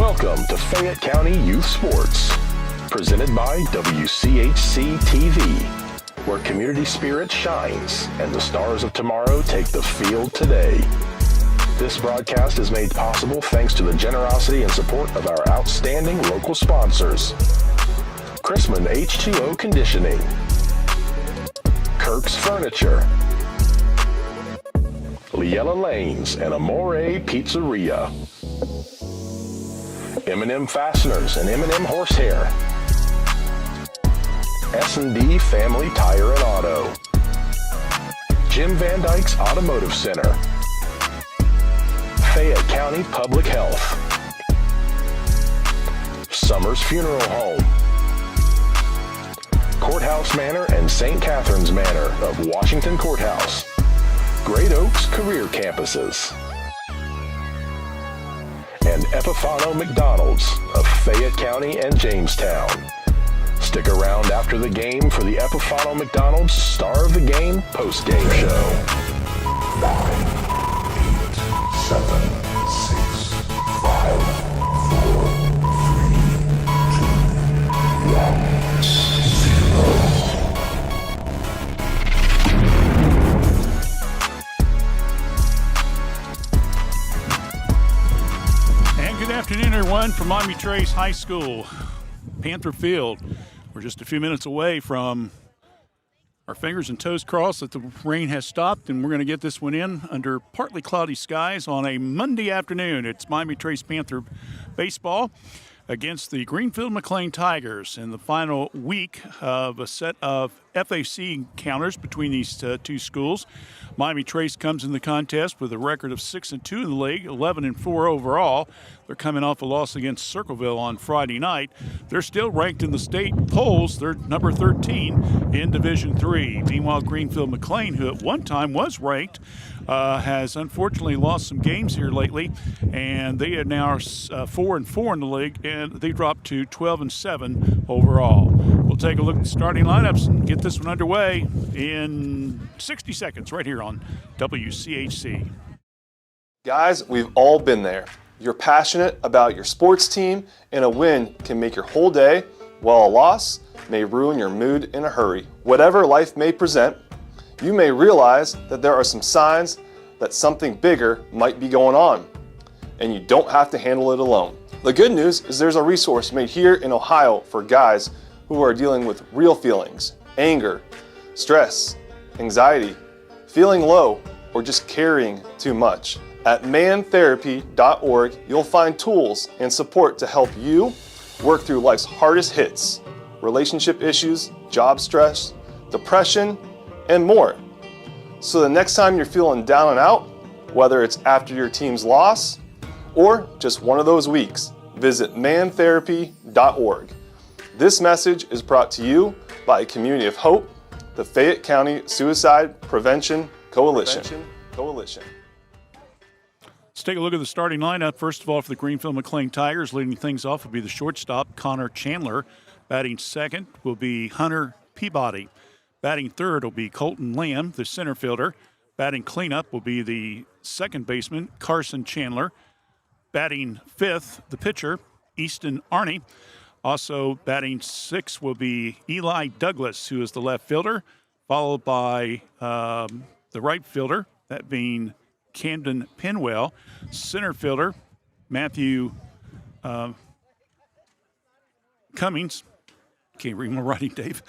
Welcome to Fayette County Youth Sports, presented by WCHC TV, where community spirit shines and the stars of tomorrow take the field today. This broadcast is made possible thanks to the generosity and support of our outstanding local sponsors. Chrisman H2O Conditioning, Kirk's Furniture, Liella Lanes and Amore Pizzeria, M&M Fasteners and M&M Horsehair, S&D Family Tire and Auto, Jim Van Dyke's Automotive Center, Fayette County Public Health, Summers Funeral Home, Courthouse Manor and St. Catherine's Manor of Washington Courthouse, Great Oaks Career Campuses, and Epifano McDonald's of Fayette County and Jamestown. Stick around after the game for the Epifano McDonald's Star of the Game post-game show. 9, 8, 7, 6, 5, 4, 3, 2, 1, 0. Good afternoon, everyone, from Miami Trace High School, Panther Field. We're just a few minutes away from our fingers and toes crossed that the rain has stopped, and we're going to get this one in under partly cloudy skies on a Monday afternoon. It's Miami Trace Panther baseball against the Greenfield McClain Tigers in the final week of a set of FAC encounters between these two schools. Miami Trace comes in the contest with a record of 6-2 in the league, 11-4 overall. They're coming off a loss against Circleville on Friday night. They're still ranked in the state polls. They're number 13 in Division III. Meanwhile, Greenfield McClain, who at one time was ranked, has unfortunately lost some games here lately, and they are now 4-4 in the league, and they dropped to 12-7 overall. We'll take a look at the starting lineups and get this one underway in 60 seconds right here on WCHC. Guys, we've all been there. You're passionate about your sports team, and a win can make your whole day, while a loss may ruin your mood in a hurry. Whatever life may present, you may realize that there are some signs that something bigger might be going on, and you don't have to handle it alone. The good news is there's a resource made here in Ohio for guys who are dealing with real feelings, anger, stress, anxiety, feeling low, or just carrying too much. At mantherapy.org, you'll find tools and support to help you work through life's hardest hits, relationship issues, job stress, depression, and more. So the next time you're feeling down and out, whether it's after your team's loss or just one of those weeks, visit mantherapy.org. This message is brought to you by a Community of Hope, the Fayette County Suicide Prevention Coalition. Let's take a look at the starting lineup. First of all, for the Greenfield McClain Tigers, leading things off will be the shortstop, Connor Chandler. Batting second will be Hunter Peabody. Batting third will be Colton Lamb, the center fielder. Batting cleanup will be the second baseman, Carson Chandler. Batting fifth, the pitcher, Easton Arney. Also batting sixth will be Eli Douglas, who is the left fielder, followed by the right fielder, that being Camden Penwell. Center fielder, Matthew Cummings. Can't read my writing, Dave.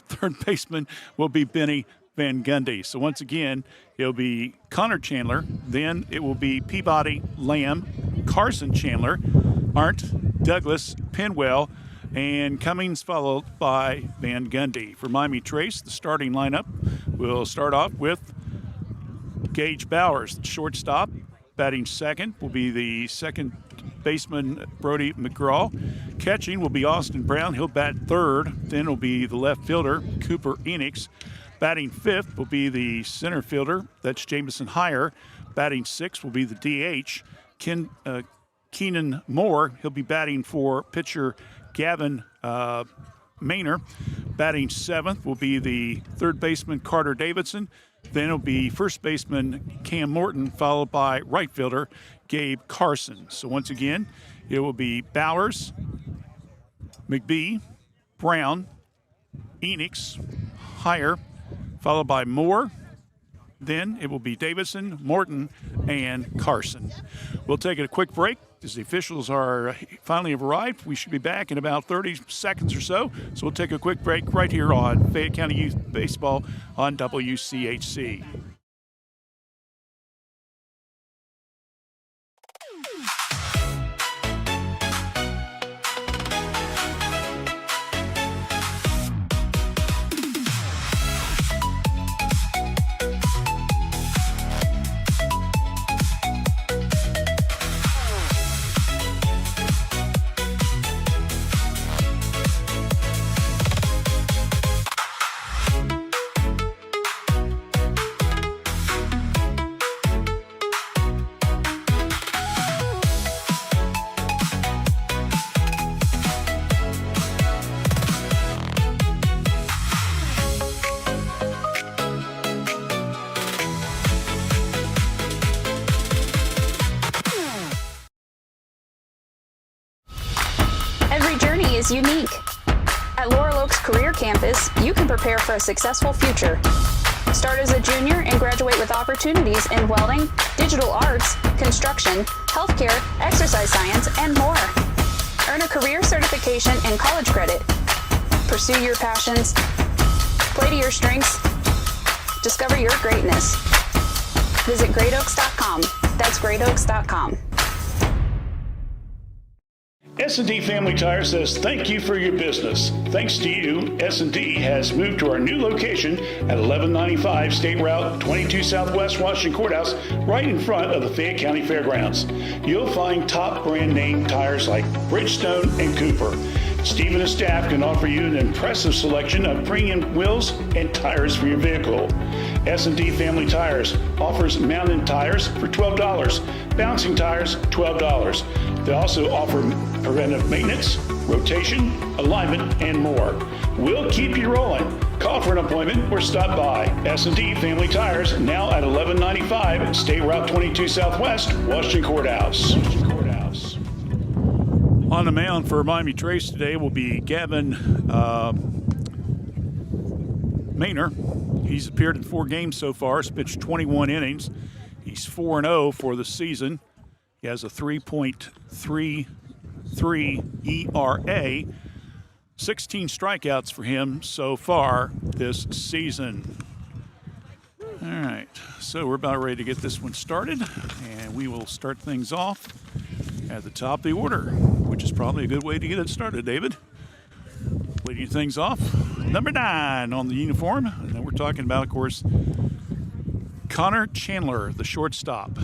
Third baseman will be Benny Van Gundy. So once again, it'll be Connor Chandler. Then it will be Peabody, Lamb, Carson Chandler, Arndt, Douglas, Penwell, and Cummings, followed by Van Gundy. For Miami Trace, the starting lineup will start off with Gage Bowers, the shortstop. Batting second will be the second baseman, Brody McGraw. Catching will be Austin Brown. He'll bat third. Then will be the left fielder, Cooper Enix. Batting fifth will be the center fielder. That's Jamison Heyer. Batting sixth will be the DH, Keenan Moore. He'll be batting for pitcher Gavin Maynor. Batting seventh will be the third baseman, Carter Davidson. Then it'll be first baseman Cam Morton, followed by right fielder Gabe Carson. So once again, It will be Bowers, McBee, Brown, Enix, Heyer, followed by Moore. Then it will be Davidson, Morton, and Carson. We'll take a quick break as the officials are finally have arrived. We should be back in about 30 seconds or so. So we'll take a quick break right here on Fayette County Youth Baseball on WCHC. Every journey is unique. At Laurel Oaks Career Campus, you can prepare for a successful future. Start as a junior and graduate with opportunities in welding, digital arts, construction, healthcare, exercise science, and more. Earn a career certification and college credit. Pursue your passions. Play to your strengths. Discover your greatness. Visit greatoaks.com. That's greatoaks.com. S&D Family Tire says thank you for your business. Thanks to you, S&D has moved to our new location at 1195 State Route 22 Southwest Washington Courthouse, right in front of the Fayette County Fairgrounds. You'll find top brand name tires like Bridgestone and Cooper. Steve and his staff can offer you an impressive selection of premium wheels and tires for your vehicle. S&D Family Tires offers mountain tires for $12, bouncing tires $12. They also offer preventive maintenance, rotation, alignment, and more. We'll keep you rolling. Call for an appointment or stop by. S&D Family Tires, now at 1195 State Route 22 Southwest, Washington Courthouse. On the mound for Miami Trace today will be Gavin Maynor. He's appeared in 4 games so far. He's pitched 21 innings. He's 4-0 for the season. He has a 3.33 ERA. 16 strikeouts for him so far this season. All right, so we're about ready to get this one started, and we will start things off at the top of the order, which is probably a good way to get it started, David. Leading things off, number 9 on the uniform. And then we're talking about, of course, Connor Chandler, the shortstop.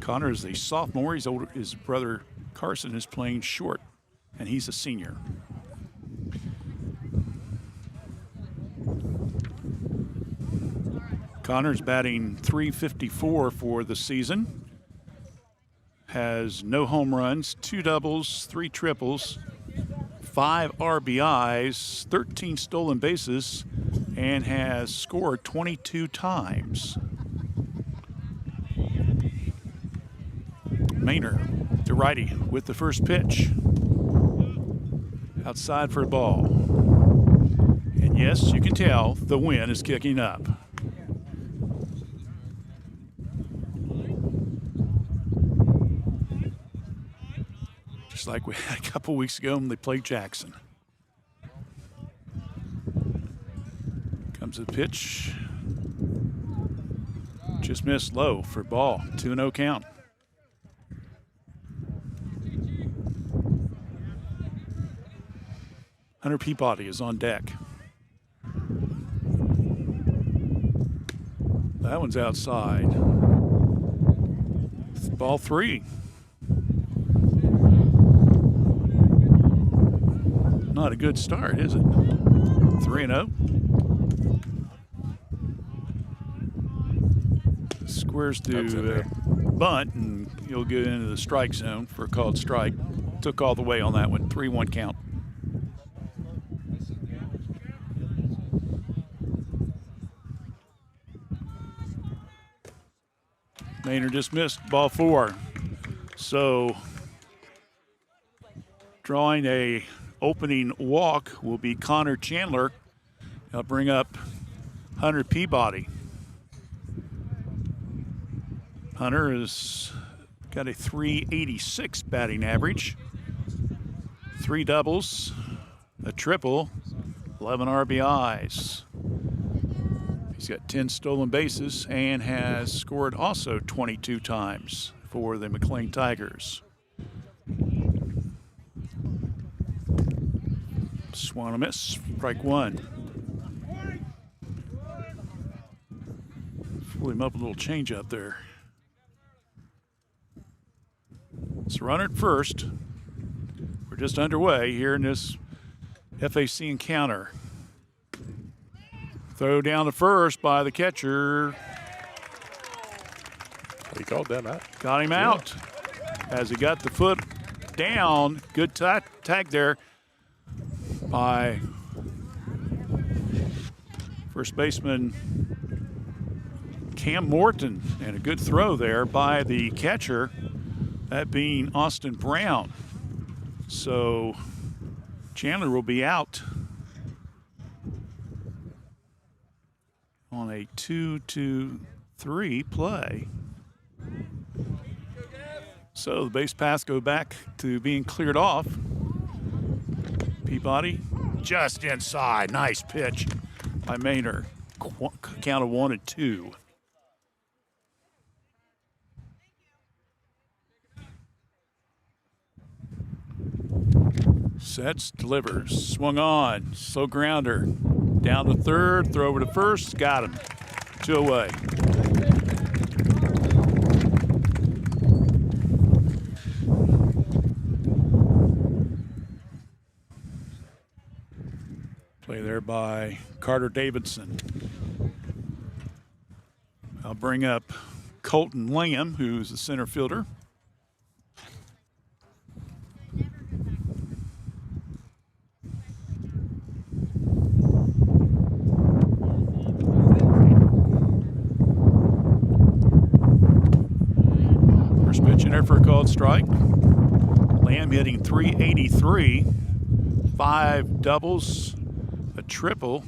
Connor is a sophomore. He's older. His brother Carson is playing short, and he's a senior. Connor's batting .354 for the season. Has no home runs, 2 doubles, 3 triples, 5 RBIs, 13 stolen bases, and has scored 22 times. Maynor, the righty, with the first pitch. Outside for a ball. And yes, you can tell the wind is kicking up. Just like we had a couple weeks ago when they played Jackson. Comes the pitch. Just missed low for ball. 2-0 count. Hunter Peabody is on deck. That one's outside. Ball 3. Not a good start, is it? 3-0. Squares to bunt, and he'll get into the strike zone for a called strike. Took all the way on that one. 3-1 count. Maynard just missed ball 4. So Drawing a opening walk will be Connor Chandler. He'll bring up Hunter Peabody. Hunter has got a .386 batting average. 3 doubles, a triple, 11 RBIs. He's got 10 stolen bases and has scored also 22 times for the McClain Tigers. Swung and a miss, strike one. Fool him up a little change up there. It's a runner at first. We're just underway here in this FAC encounter. Throw down to first by the catcher. He called that out. Got him out as he got the foot down. Good tag there by first baseman Cam Morton, and a good throw there by the catcher, that being Austin Brown. So Chandler will be out on a 2-2-3 play. So the base paths go back to being cleared off. Peabody just inside. Nice pitch by Maynard. Count of 1-2. Sets, delivers, swung on, slow grounder. Down to third, throw over to first, got him. 2 away. Play there by Carter Davidson. I'll bring up Colton Lamb, who's the center fielder. First pitch in there for a called strike. Lamb hitting .383, 5 doubles, a triple.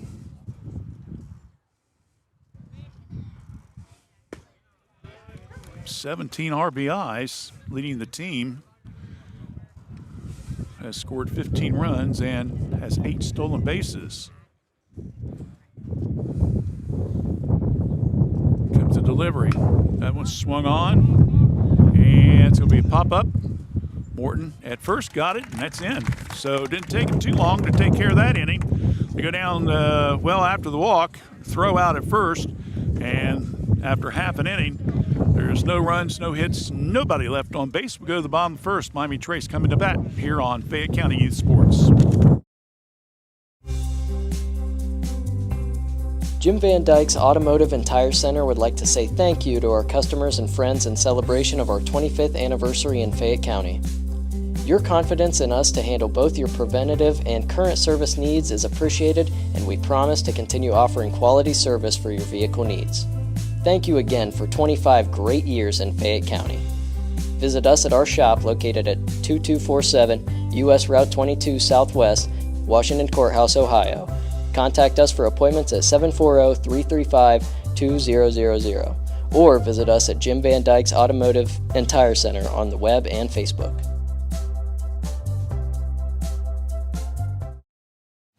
.17 RBIs, leading the team. Has scored 15 runs and has 8 stolen bases. Comes the delivery. That one's swung on, and it's going to be a pop-up. Morton at first got it, and that's in. So it didn't take him too long to take care of that inning. We go down well after the walk, throw out at first, and after half an inning, there's no runs, no hits, nobody left on base. We go to the bottom first. Miami Trace coming to bat here on Fayette County Youth Sports. Jim Van Dyke's Automotive and Tire Center would like to say thank you to our customers and friends in celebration of our 25th anniversary in Fayette County. Your confidence in us to handle both your preventative and current service needs is appreciated, and we promise to continue offering quality service for your vehicle needs. Thank you again for 25 great years in Fayette County. Visit us at our shop located at 2247 U.S. Route 22 Southwest, Washington Courthouse, Ohio. Contact us for appointments at 740-335-2000 or visit us at Jim Van Dyke's Automotive and Tire Center on the web and Facebook.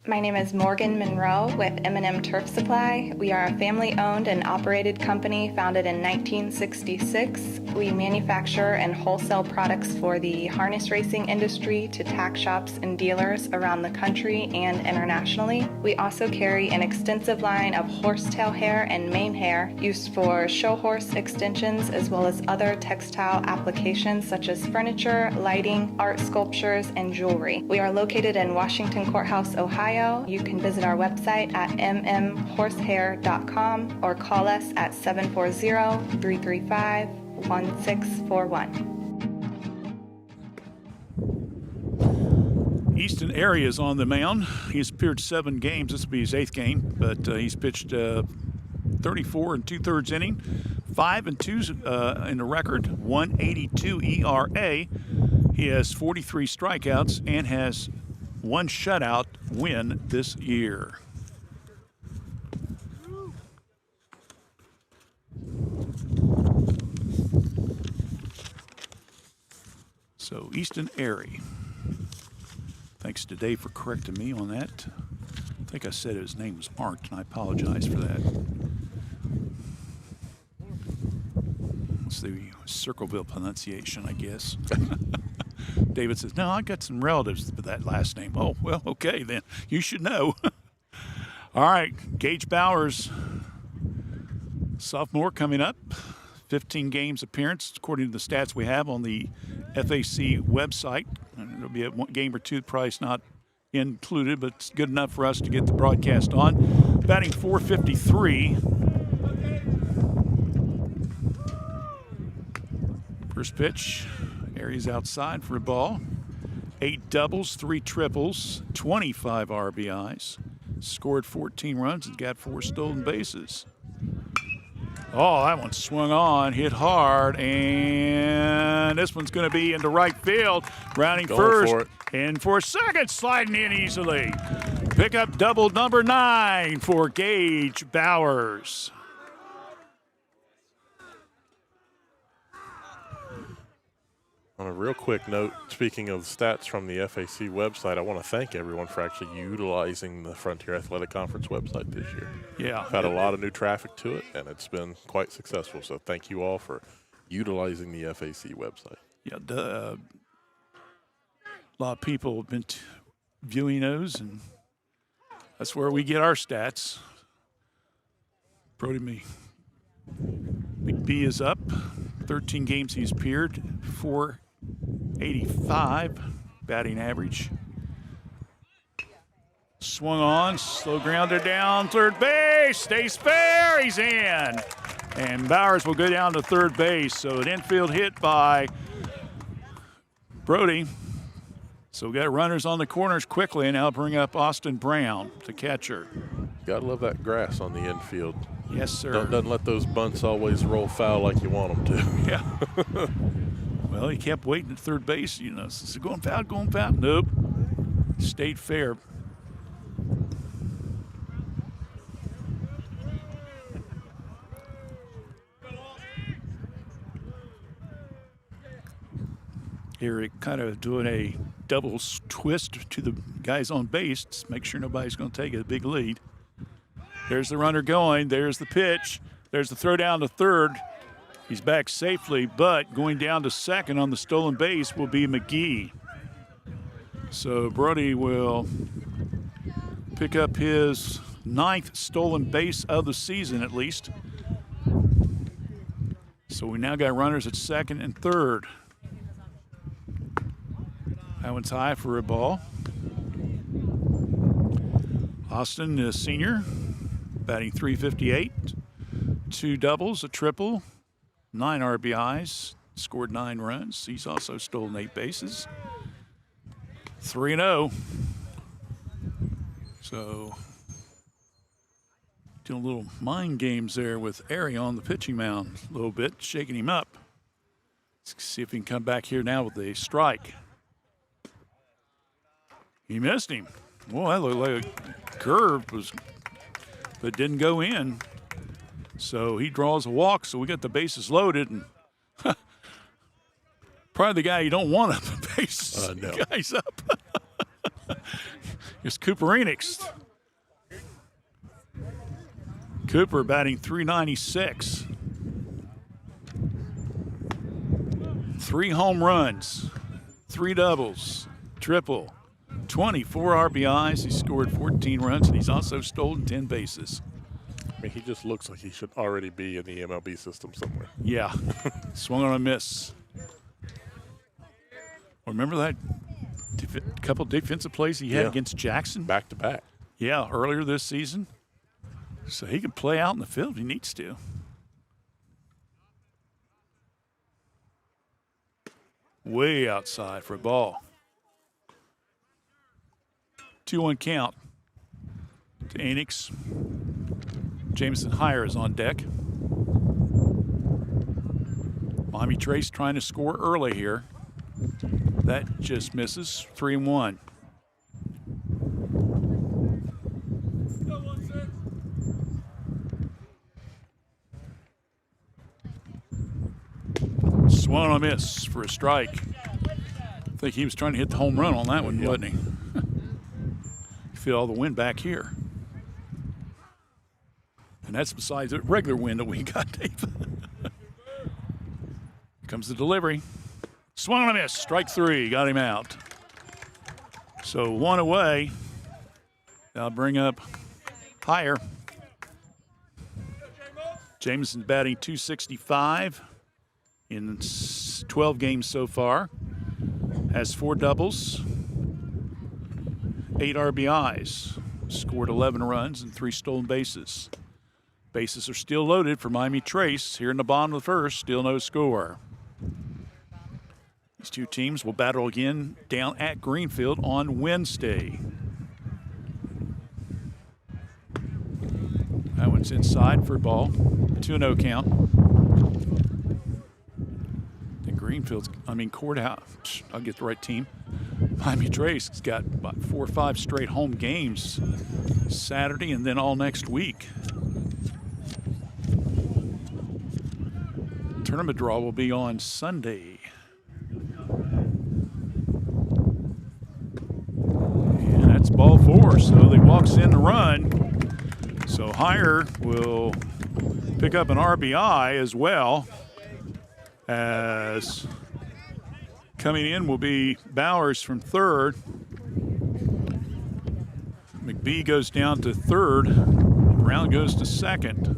My name is Morgan Monroe with M&M Turf Supply. We are a family-owned and operated company founded in 1966. We manufacture and wholesale products for the harness racing industry to tack shops and dealers around the country and internationally. We also carry an extensive line of horsetail hair and mane hair used for show horse extensions as well as other textile applications such as furniture, lighting, art sculptures, and jewelry. We are located in Washington Courthouse, Ohio. You can visit our website at mmhorsehair.com or call us at 740-335-1641. Easton Area is on the mound. He's appeared 7 games. This will be his 8th game, but he's pitched 34 2/3 inning, 5 2 in the record, 1.82 ERA. He has 43 strikeouts and has 1 shutout win this year. So Easton Airy. Thanks to Dave for correcting me on that. I think I said his name was Arndt, and I apologize for that. It's the Circleville pronunciation, I guess. David says, no, I got some relatives with that last name. Oh, well, okay, then. You should know. All right, Gage Bowers, sophomore coming up. 15 games appearance, according to the stats we have on the FAC website. And there'll be a game or two, price not included, but it's good enough for us to get the broadcast on. Batting .453. First pitch, Aries outside for a ball. 8 doubles, 3 triples, 25 RBIs. Scored 14 runs and got 4 stolen bases. Oh, that one swung on, hit hard, and this one's going to be into right field. Rounding first, and for second, sliding in easily. Pick up double number 9 for Gage Bowers. On a real quick note, speaking of stats from the FAC website, I want to thank everyone for actually utilizing the Frontier Athletic Conference website this year. Yeah. We've had a lot of new traffic to it, and it's been quite successful. So thank you all for utilizing the FAC website. Yeah, a lot of people have been viewing those, and that's where we get our stats. Brody McBee is up. 13 games he's appeared, 485 batting average. Swung on, slow grounder down third base, stays fair, he's in. And Bowers will go down to third base. So an infield hit by Brody. So we got runners on the corners quickly, and I'll bring up Austin Brown, the catcher. Gotta love that grass on the infield. Yes, sir. Doesn't let those bunts always roll foul like you want them to. Yeah. Well, he kept waiting at third base. You know, is it going foul, going foul? Nope. Stayed fair. Eric kind of doing a double twist to the guys on base to make sure nobody's going to take a big lead. There's the runner going. There's the pitch. There's the throw down to third. He's back safely, but going down to second on the stolen base will be McGee. So Brody will pick up his 9th stolen base of the season at least. So we now got runners at second and third. That one's high for a ball. Austin, the senior, batting .358, 2 doubles, a triple, 9 RBIs, scored 9 runs. He's also stolen 8 bases. 3-0. So doing a little mind games there with Airy on the pitching mound a little bit, shaking him up. Let's see if he can come back here now with a strike. He missed him. Well, that looked like a curve, but didn't go in. So he draws a walk, so we got the bases loaded. And probably the guy you don't want up the bases. No. Guy's up. It's Cooper Enix. Cooper batting .396. 3 home runs, 3 doubles, triple. 24 RBIs. He scored 14 runs, and he's also stolen 10 bases. I mean, he just looks like he should already be in the MLB system somewhere. Yeah. Swung on a miss. Remember that couple defensive plays he had against Jackson? Back to back. Yeah, earlier this season. So he can play out in the field if he needs to. Way outside for a ball. 2-1 count to Enix. Jameson Heyer is on deck. Miami Trace trying to score early here. That just misses. 3-1. Swung on a miss for a strike. I think he was trying to hit the home run on that one, wasn't he? You feel all the wind back here. And that's besides the regular wind that we got, Dave. Comes the delivery. Swung on a miss. Strike 3. Got him out. So 1 away. I'll bring up higher. Jameson batting .265 in 12 games so far. Has 4 doubles, 8 RBIs, scored 11 runs and 3 stolen bases. Bases are still loaded for Miami Trace. Here in the bottom of the first, still no score. These two teams will battle again down at Greenfield on Wednesday. That one's inside for a ball. 2-0 count. And Greenfield's, Courthouse, I'll get the right team. Miami Trace has got about 4 or 5 straight home games Saturday and then all next week. Tournament draw will be on Sunday. And that's ball 4, so they walks in the run. So Higher will pick up an RBI as well, as coming in will be Bowers from third. McBee goes down to third. Brown goes to second.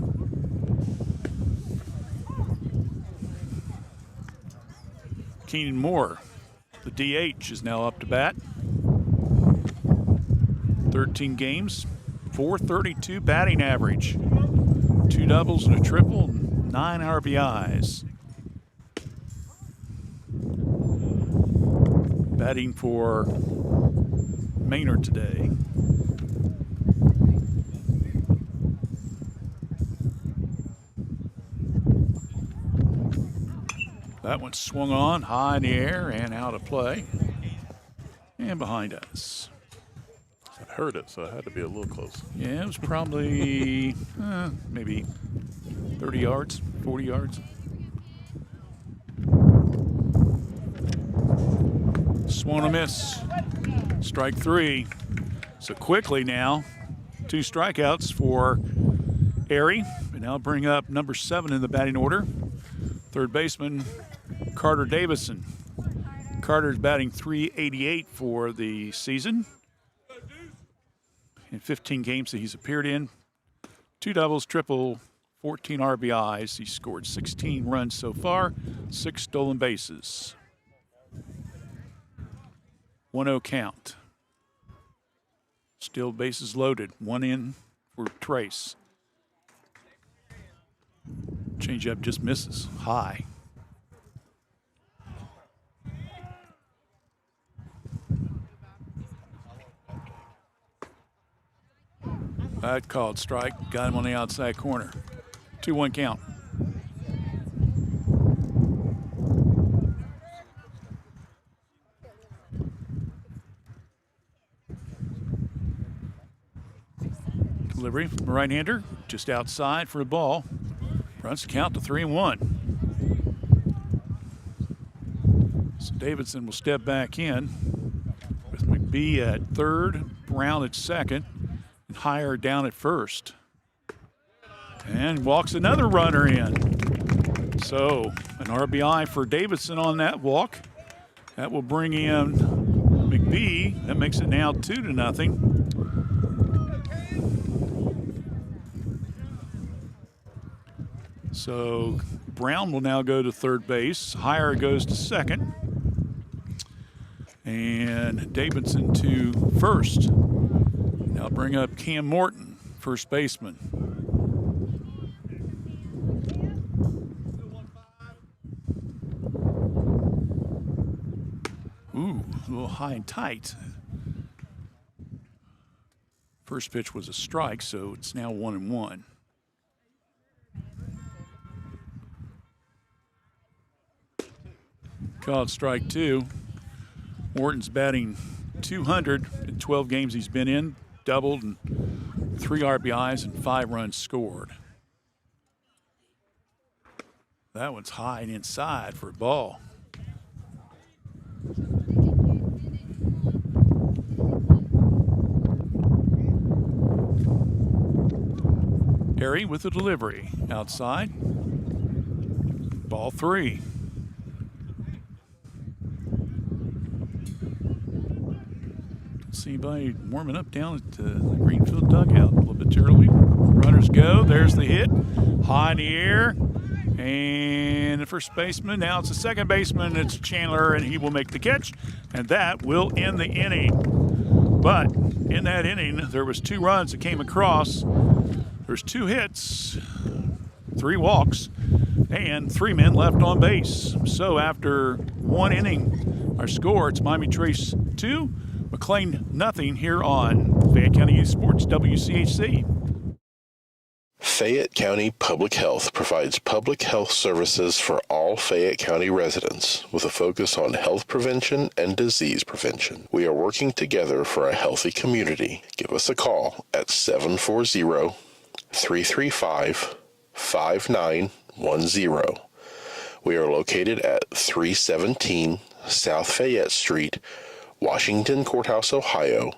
Keenan Moore, the DH, is now up to bat. 13 games, .432 batting average. 2 doubles and a triple, 9 RBIs. Batting for Maynard today. That one swung on high in the air and out of play. And behind us. I heard it, so it had to be a little close. Yeah, it was probably maybe 30 yards, 40 yards. Swung a miss. Strike 3. So quickly now, 2 strikeouts for Airy. And now bring up number 7 in the batting order. Third baseman, Carter Davison. Carter's batting .388 for the season. In 15 games that he's appeared in, 2 doubles, triple, 14 RBIs. He scored 16 runs so far, 6 stolen bases. 1-0 count. Still bases loaded. 1 in for Trace. Changeup just misses. High. That called strike. Got him on the outside corner. 2-1 count. Delivery from the right-hander. Just outside for a ball. Runs the count to 3-1. So Davidson will step back in with McBee at third, Brown at second, and Higher down at first. And walks another runner in. So an RBI for Davidson on that walk. That will bring in McBee. That makes it now 2-0. So Brown will now go to third base. Higher goes to second. And Davidson to first. Now bring up Cam Morton, first baseman. Ooh, a little high and tight. First pitch was a strike, so it's now 1-1. Called strike 2. Morton's batting 200 in 12 games he's been in, doubled, and 3 RBIs and 5 runs scored. That one's high and inside for a ball. Airy with the delivery. Outside. Ball 3. See anybody warming up down at the Greenfield dugout a little bit early. Runners go. There's the hit. High in the air. And the first baseman. Now it's the second baseman. It's Chandler, and he will make the catch. And that will end the inning. But in that inning, there was 2 runs that came across. There's 2 hits, 3 walks, and 3 men left on base. So after 1 inning, our score, it's Miami Trace 2, McClain nothing here on Fayette County Youth Sports, WCHC. Fayette County Public Health provides public health services for all Fayette County residents with a focus on health prevention and disease prevention. We are working together for a healthy community. Give us a call at 740-335-5910. We are located at 317 South Fayette Street, Washington Courthouse, Ohio,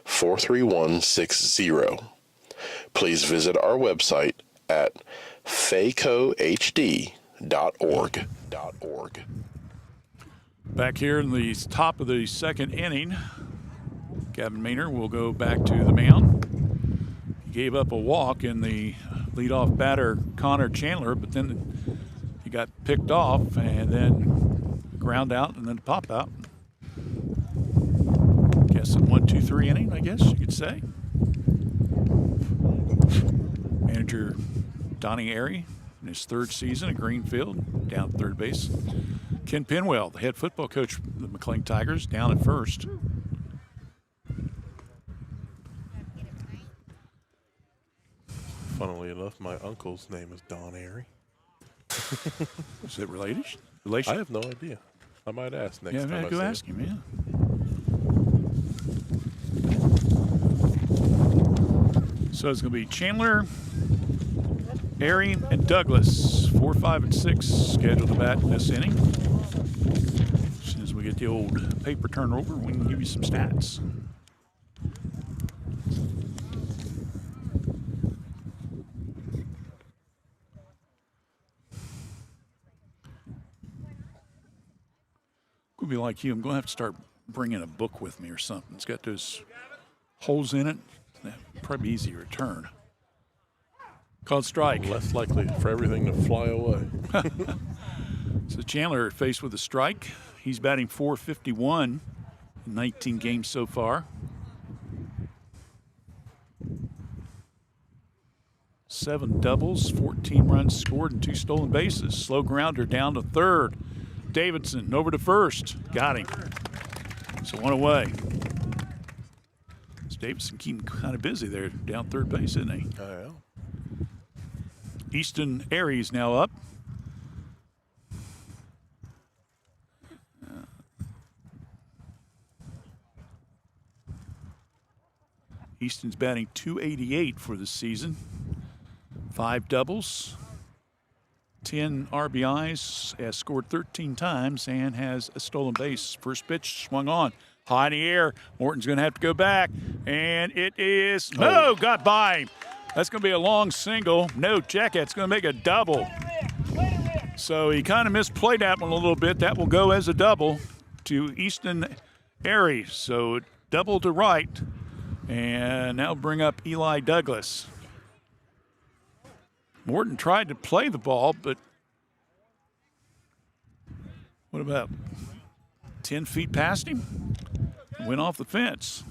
43160. Please visit our website at faycohd.org. Back here in the top of the second inning, Gavin Maynard will go back to the mound. He gave up a walk in the leadoff batter, Connor Chandler, but then he got picked off and then ground out and then pop out. Guess a 1-2-3 inning, I guess you could say. Manager Donnie Airy in his 3rd season at Greenfield, down at third base. Ken Penwell, the head football coach of the McClain Tigers, down at first. Funnily enough, my uncle's name is Don Airy. Is it relation? Relation? I have no idea. I might ask next time. Yeah, go ask him, yeah. So it's going to be Chandler, Airy, and Douglas, 4, 5, and 6 scheduled to bat in this inning. As soon as we get the old paper turnover, we can give you some stats. Could be like you. I'm going to have to start bringing a book with me or something. It's got those holes in it. Probably be easy to return. Called strike. Less likely for everything to fly away. So Chandler faced with a strike. He's batting .451 in 19 games so far. 7 doubles, 14 runs scored, and 2 stolen bases. Slow grounder down to third. Davidson over to first. Got him. So 1 away. Davidson keeping kind of busy there down third base, isn't he? Yeah. Easton Airy's now up. Easton's batting .288 for the season. 5 doubles, 10 RBIs, has scored 13 times, and has a stolen base. First pitch swung on. High in the air. Morton's going to have to go back. And it is, no, got by him. That's going to be a long single. No check it. It's going to make a double. So he kind of misplayed that one a little bit. That will go as a double to Easton Airy. So double to right. And now bring up Eli Douglas. Morton tried to play the ball, but what about 10 feet past him? Went off the fence.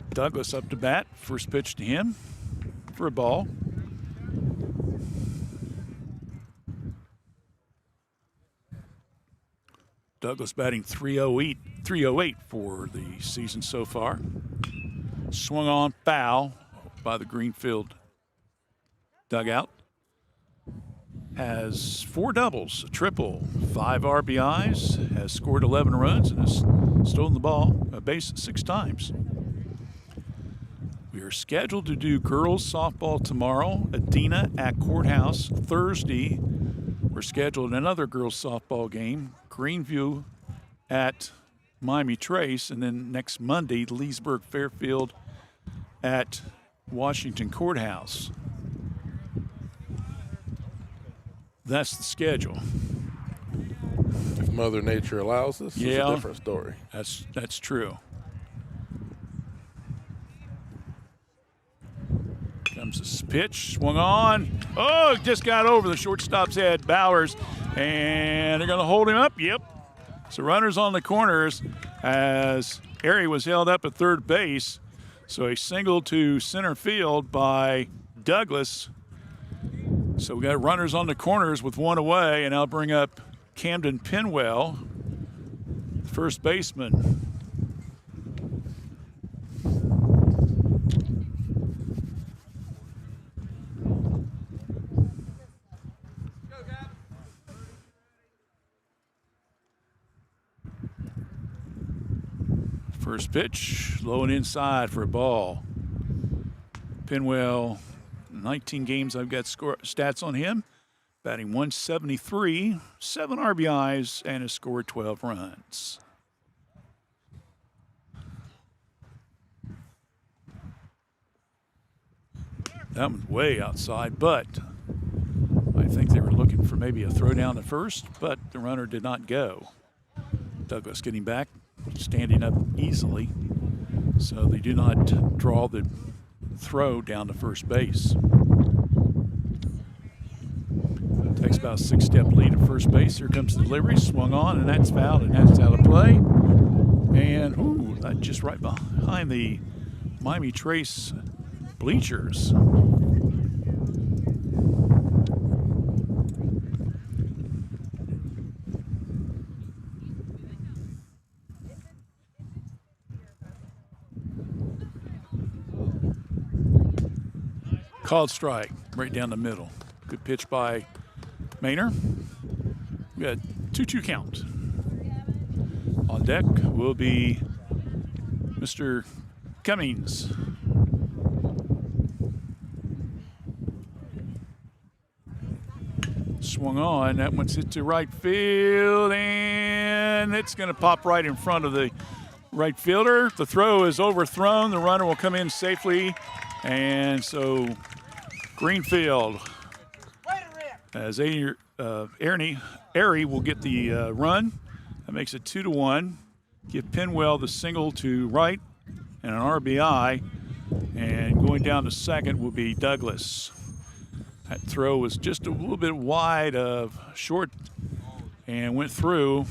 Douglas up to bat. First pitch to him for a ball. Douglas batting .308 for the season so far. Swung on foul by the Greenfield dugout. has 4 doubles, a triple, 5 RBIs, has scored 11 runs, and has stolen the base 6 times. We are scheduled to do girls softball tomorrow, Adena at Courthouse. Thursday, we're scheduled another girls softball game, Greenview at Miami Trace, and then next Monday, Leesburg Fairfield at Washington Courthouse. That's the schedule. If Mother Nature allows us, it's a different story. That's true. Comes this pitch, swung on. Oh, just got over the shortstop's head, Bowers, and they're going to hold him up. Yep. So runners on the corners as Airy was held up at third base. So a single to center field by Douglas. So we got runners on the corners with 1 away, and I'll bring up Camden Pinwell, first baseman. First pitch, low and inside for a ball. Pinwell, 19 games I've got stats on him. Batting .173, 7 RBIs, and has scored 12 runs. That one's way outside, but I think they were looking for maybe a throw down to first, but the runner did not go. Douglas getting back, standing up easily, so they do not draw the throw down to first base. Takes about a 6-step lead at first base. Here comes the delivery, swung on, and that's fouled, and that's out of play. And, ooh, that just right behind the Miami Trace bleachers. Called strike right down the middle. Good pitch by Maynor. We got 2-2 count. On deck will be Mr. Cummings. Swung on. That one's hit to right field, and it's going to pop right in front of the right fielder. The throw is overthrown. The runner will come in safely, and so Greenfield, as Airy will get the run. That makes it 2-1. Give Pinwell the single to right and an RBI. And going down to second will be Douglas. That throw was just a little bit wide of short and went through.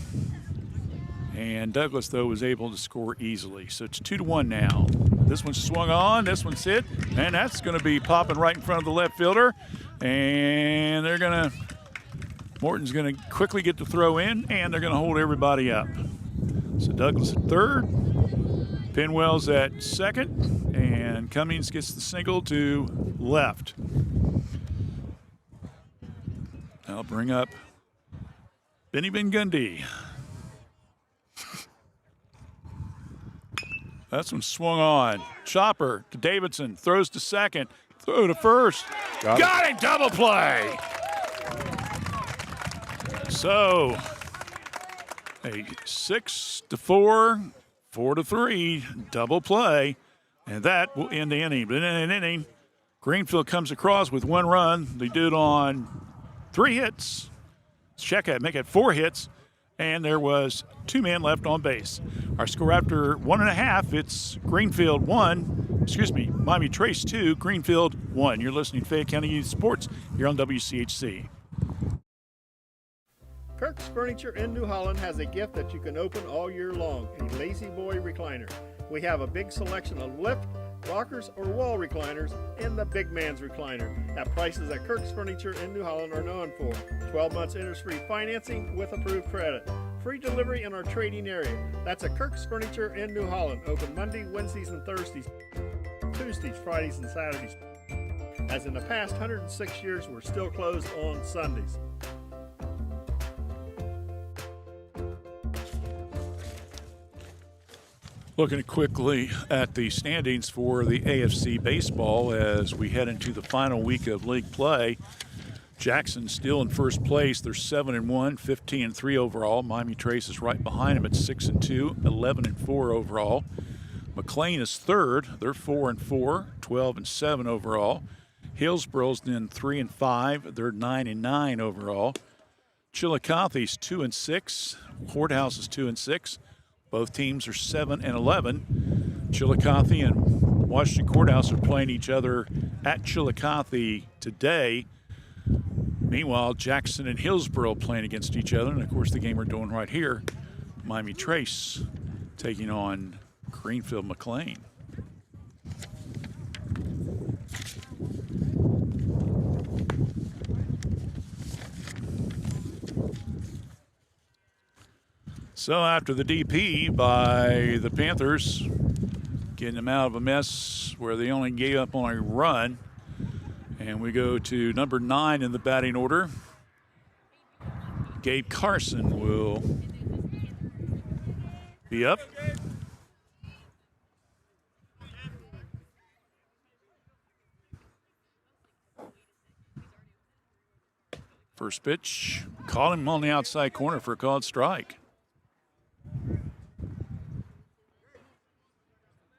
And Douglas, though, was able to score easily. So it's 2-1 now. This one's swung on, this one's hit, and that's going to be popping right in front of the left fielder. And Morton's going to quickly get the throw in, and they're going to hold everybody up. So Douglas at third, Pinwell's at second, and Cummings gets the single to left. I'll bring up Benny Bengundy. That's one swung on. Chopper to Davidson, throws to second, throw to first. Got him, double play. So a 6-4, 4-3 double play, and that will end the inning. But in an inning, Greenfield comes across with 1 run. They did on 3 hits. Check it, make it 4 hits. And there was 2 men left on base. Our score after 1.5, it's Miami Trace 2, Greenfield 1. You're listening to Fayette County Youth Sports here on WCHC. Kirk's Furniture in New Holland has a gift that you can open all year long, a Lazy Boy recliner. We have a big selection of lift, rockers, or wall recliners, and the big man's recliner at prices that Kirk's Furniture in New Holland are known for. 12 months interest-free financing with approved credit. Free delivery in our trading area. That's at Kirk's Furniture in New Holland. Open Monday, Wednesdays, and Thursdays. Tuesdays, Fridays, and Saturdays. as in the past 106 years we're still closed on Sundays. Looking quickly at the standings for the AFC baseball as we head into the final week of league play. Jackson still in first place. They're 7-1, 15-3 overall. Miami Trace is right behind them at 6-2, 11-4 overall. McClain is third. They're 4-4, 12-7 overall. Hillsboro's then 3-5. They're 9-9 overall. Chillicothe's 2-6. Courthouse is 2-6. Both teams are 7-11. Chillicothe and Washington Courthouse are playing each other at Chillicothe today. Meanwhile, Jackson and Hillsboro playing against each other. And, of course, the game we're doing right here, Miami Trace taking on Greenfield McClain. So after the DP by the Panthers, getting them out of a mess where they only gave up on a run, and we go to number 9 in the batting order. Gabe Carson will be up. First pitch, caught him on the outside corner for a called strike.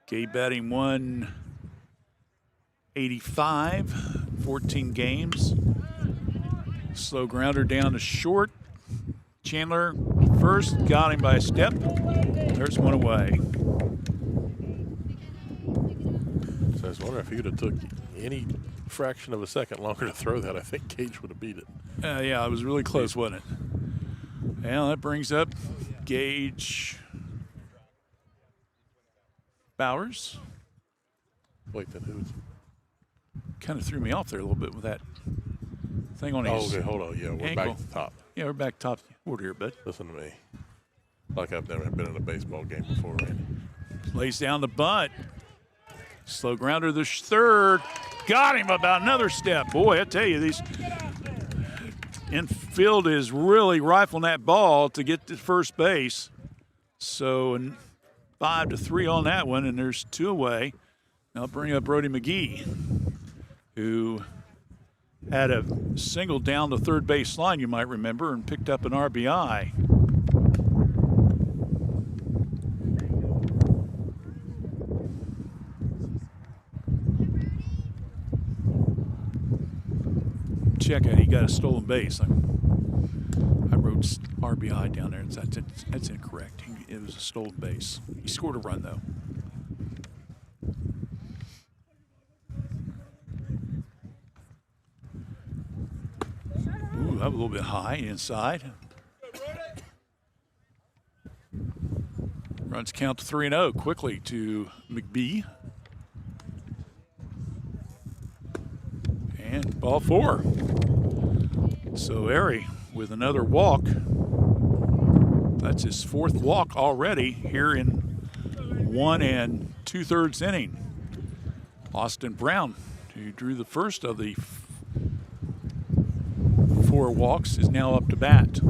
Gabe batting 185, 14 games. Slow grounder down to short. Chandler first, got him by a step. There's one away. So I was wondering if he would have took any fraction of a second longer to throw that, I think Gage would have beat it. Yeah, it was really close, wasn't it? Well, that brings up Gage Bowers. Wait, then who's? Kind of threw me off there a little bit with that thing on his okay, hold on. Yeah, we're ankle. back to top. Yeah, we're back top order here, bud. Listen to me. Like I've never been in a baseball game before, Randy. Lays down the bunt. Slow grounder to third. Got him about another step. Boy, I tell you, these infield is really rifling that ball to get to first base. So 5-3 on that one, and there's 2 away. Now I'll bring up Brody McGee, who had a single down the third base line, you might remember, and picked up an RBI. Check it, he got a stolen base. I wrote RBI down there. That's incorrect. It was a stolen base. He scored a run, though. Ooh, that was a little bit high inside. Runs count to 3-0 quickly to McBee. And ball 4. So Airy with another walk. That's his 4th walk already here in 1 2/3 inning. Austin Brown, who drew the first of the 4 walks, is now up to bat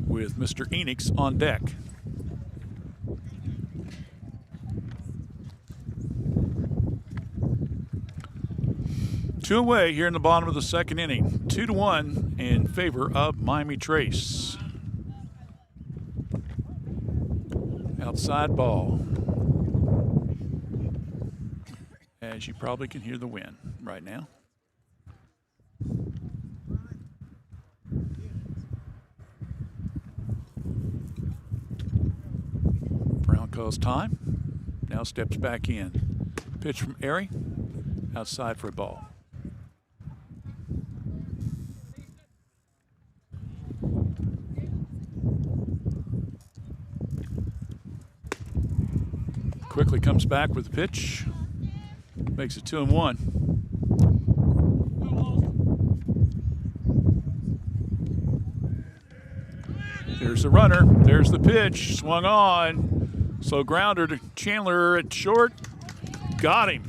with Mr. Enix on deck. Two away here in the bottom of the 2nd inning. 2-1 in favor of Miami Trace. Outside ball. As you probably can hear the wind right now. Brown calls time. Now steps back in. Pitch from Airy. Outside for a ball. Quickly comes back with the pitch. Makes it 2-1. There's the runner. There's the pitch. Swung on. So grounder to Chandler at short. Got him.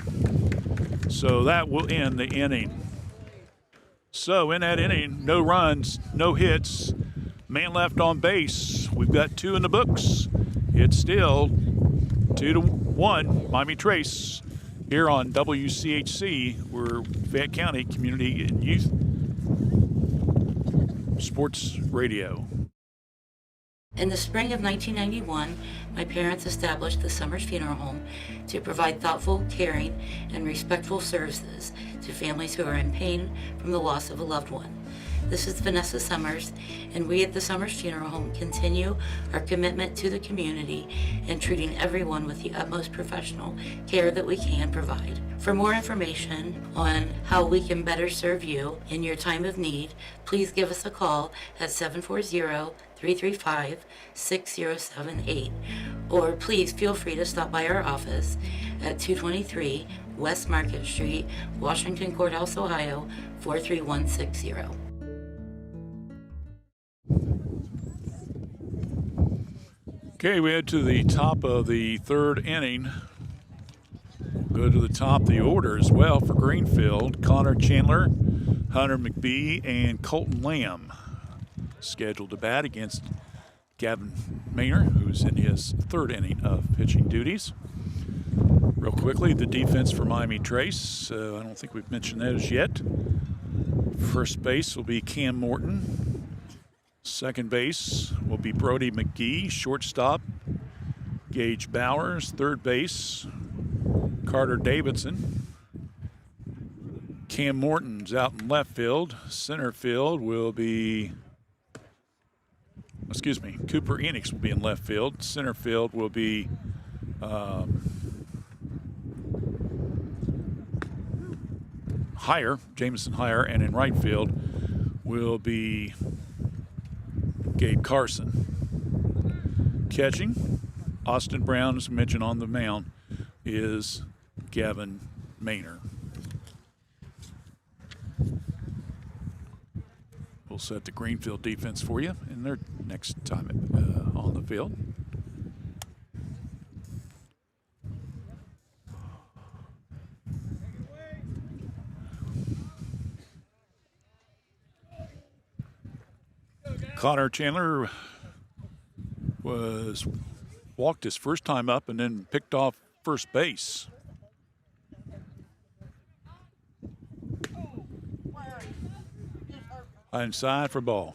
So that will end the inning. So in that inning, no runs, no hits, man left on base. We've got 2 in the books. It's still 2-1, Miami Trace, here on WCHC. We're Fayette County Community and Youth Sports Radio. In the spring of 1991, my parents established the Summers Funeral Home to provide thoughtful, caring, and respectful services to families who are in pain from the loss of a loved one. This is Vanessa Summers, and we at the Summers Funeral Home continue our commitment to the community and treating everyone with the utmost professional care that we can provide. For more information on how we can better serve you in your time of need, please give us a call at 740-335-6078, or please feel free to stop by our office at 223 West Market Street, Washington Courthouse, Ohio, 43160. Okay, we head to the top of the 3rd inning. Go to the top of the order as well for Greenfield. Connor Chandler, Hunter McBee, and Colton Lamb scheduled to bat against Gavin Maynor, who's in his 3rd inning of pitching duties. Real quickly, the defense for Miami Trace. I don't think we've mentioned those yet. First base will be Cam Morton. Second base will be Brody McGee. Shortstop, Gage Bowers. Third base, Carter Davidson. Cam Morton's out in left field. Center field will be, Cooper Enix will be in left field. Center field will be Jameson Hire, and in right field will be Gabe Carson. Catching, Austin Brown, as mentioned on the mound, is Gavin Maynor. We'll set the Greenfield defense for you in their next time on the field. Connor Chandler walked his first time up and then picked off first base. Inside for ball.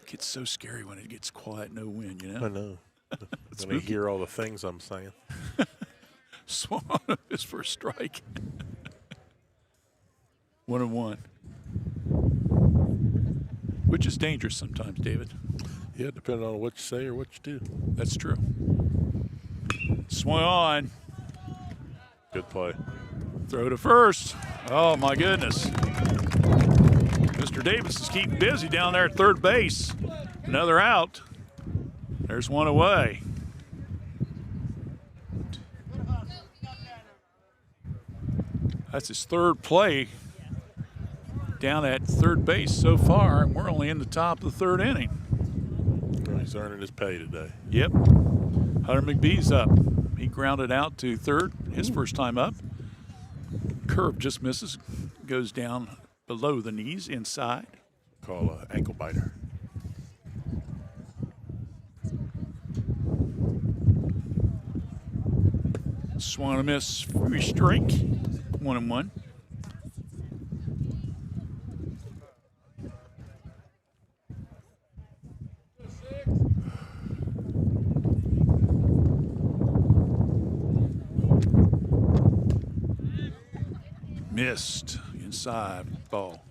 It gets so scary when it gets quiet, no wind, you know? I know. When I hear all the things I'm saying. Swung on his first strike. 1-1. Which is dangerous sometimes, David. Yeah, depending on what you say or what you do. That's true. Swung on. Good play. Throw to first. Oh, my goodness. Mr. Davis is keeping busy down there at third base. Another out. There's one away. That's his 3rd play down at third base so far, and we're only in the top of the 3rd inning. Well, he's earning his pay today. Yep. Hunter McBee's up. He grounded out to third, his first time up. Curve just misses, goes down below the knees, inside. Call an ankle biter. Swung and a miss, free strike, 1-1. Missed inside ball.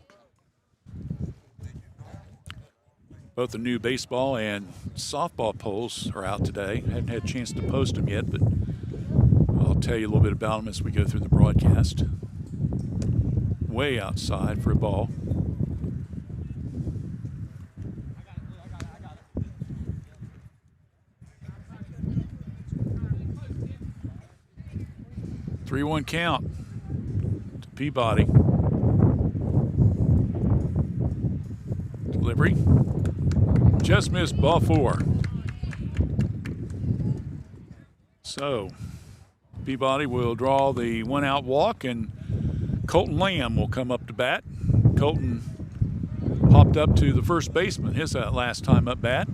Both the new baseball and softball polls are out today. Haven't had a chance to post them yet, but I'll tell you a little bit about them as we go through the broadcast. Way outside for a ball. Three-one count to Peabody. Delivery. Just missed, ball 4. So Peabody will draw the one-out walk, and Colton Lamb will come up to bat. Colton popped up to the first baseman his last time up bat.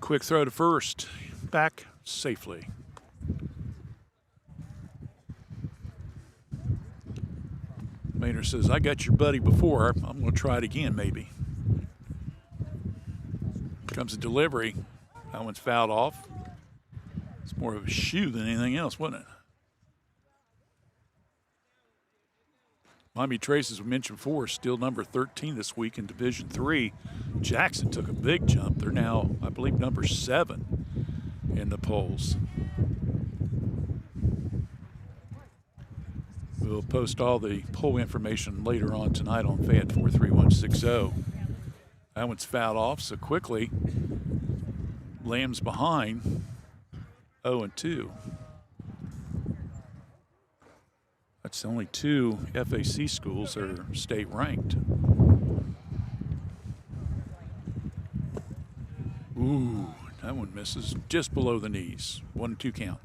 Quick throw to first, back safely. Maynard says, I got your buddy before. I'm going to try it again, maybe. Comes a delivery. That one's fouled off. It's more of a shoe than anything else, wasn't it? Miami Trace, as we mentioned before, still number 13 this week in Division III. Jackson took a big jump. They're now, I believe, number 7 in the polls. We'll post all the poll information later on tonight on Fayette 43160. That one's fouled off, so quickly Lamb's behind 0-2. That's only 2 FAC schools that are state ranked. Ooh, that one misses just below the knees. 1-2 count.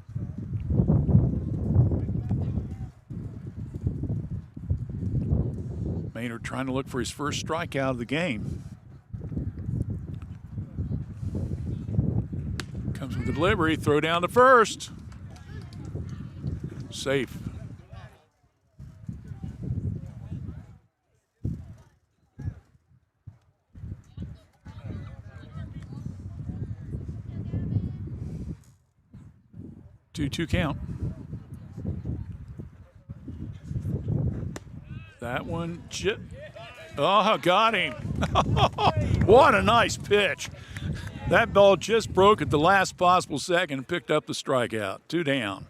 Maynard trying to look for his first strikeout of the game. Comes with the delivery, throw down to first. Safe. Two count. That one, oh, got him. What a nice pitch. That ball just broke at the last possible second and picked up the strikeout. 2 down.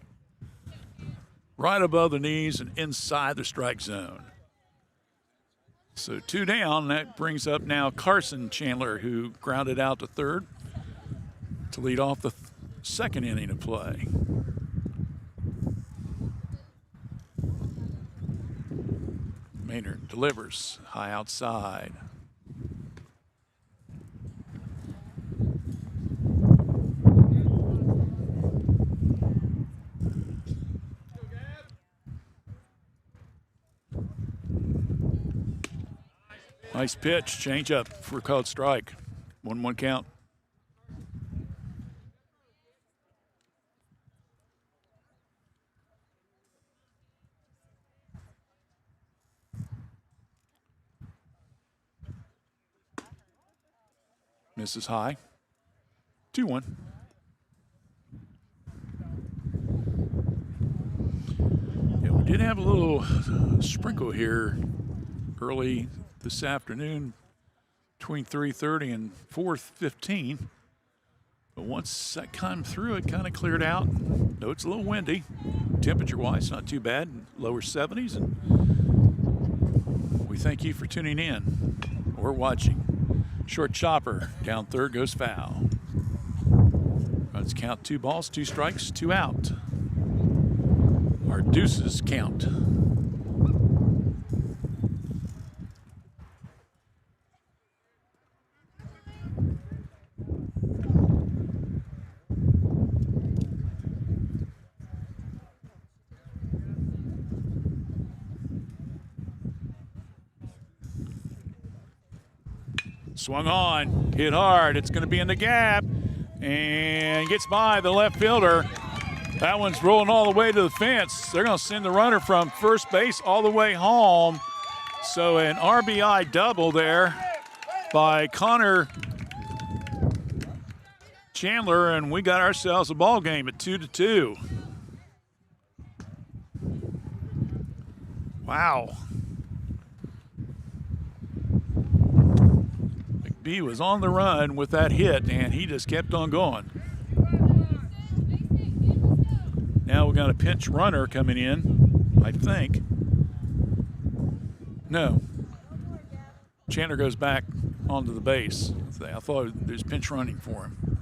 Right above the knees and inside the strike zone. So 2 down. That brings up now Carson Chandler, who grounded out to third to lead off the second inning of play. Maynard delivers high outside. Nice pitch, change up for a called strike. 1-1 count. Misses high. 2-1. Yeah, we did have a little sprinkle here early this afternoon between 3:30 and 4:15. But once that came through, it kind of cleared out. No, it's a little windy. Temperature-wise, not too bad. Lower 70s. And we thank you for tuning in or watching. Short chopper down third, goes foul. Let's count 2 balls, 2 strikes, 2 out. Our deuces count. Swung on, hit hard. It's going to be in the gap and gets by the left fielder. That one's rolling all the way to the fence. They're going to send the runner from first base all the way home. So an RBI double there by Connor Chandler, and we got ourselves a ball game at 2-2. Wow. B was on the run with that hit, and he just kept on going. Now we got a pinch runner coming in, I think. No. Chandler goes back onto the base. I thought there's pinch running for him.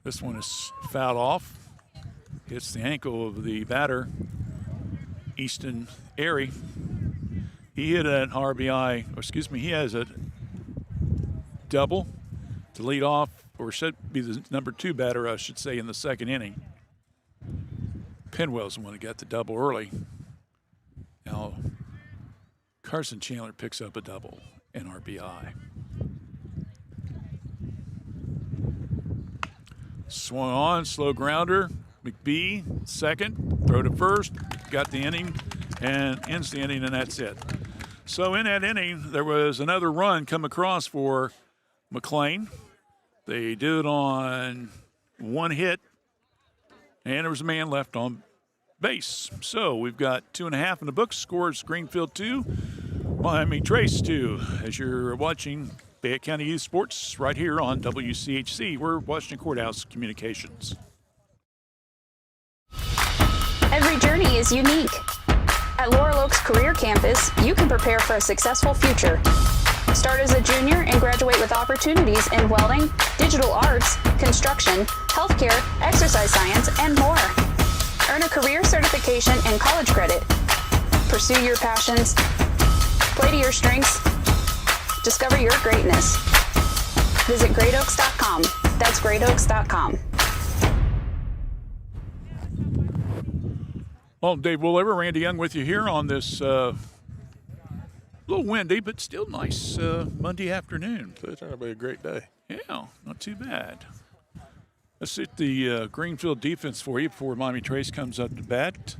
This one is fouled off. hits the ankle of the batter, Easton Airy. He hit an RBI, or excuse me, he has a double to lead off, or should be the number 2 batter, I should say, in the second inning. Penwell's the one that got the double early. Now, Carson Chandler picks up a double, an RBI. Swung on, slow grounder. McBee, second, throw to first, got the inning, and ends the inning, and that's it. So in that inning, there was another run come across for McClain. They did it on 1 hit, and there was a man left on base. So we've got 2.5 in the books. Scores Greenfield 2, Miami Trace 2. As you're watching Fayette County Youth Sports right here on WCHC, we're Washington Courthouse Communications. Every journey is unique. At Laurel Oaks Career Campus, you can prepare for a successful future. Start as a junior and graduate with opportunities in welding, digital arts, construction, healthcare, exercise science, and more. Earn a career certification and college credit. Pursue your passions. Play to your strengths. Discover your greatness. Visit greatoaks.com. That's greatoaks.com. Well, Dave Woolever, Randy Young with you here on this little windy, but still nice Monday afternoon. So it's going to be a great day. Yeah, not too bad. Let's hit the Greenfield defense for you before Miami Trace comes up to bat.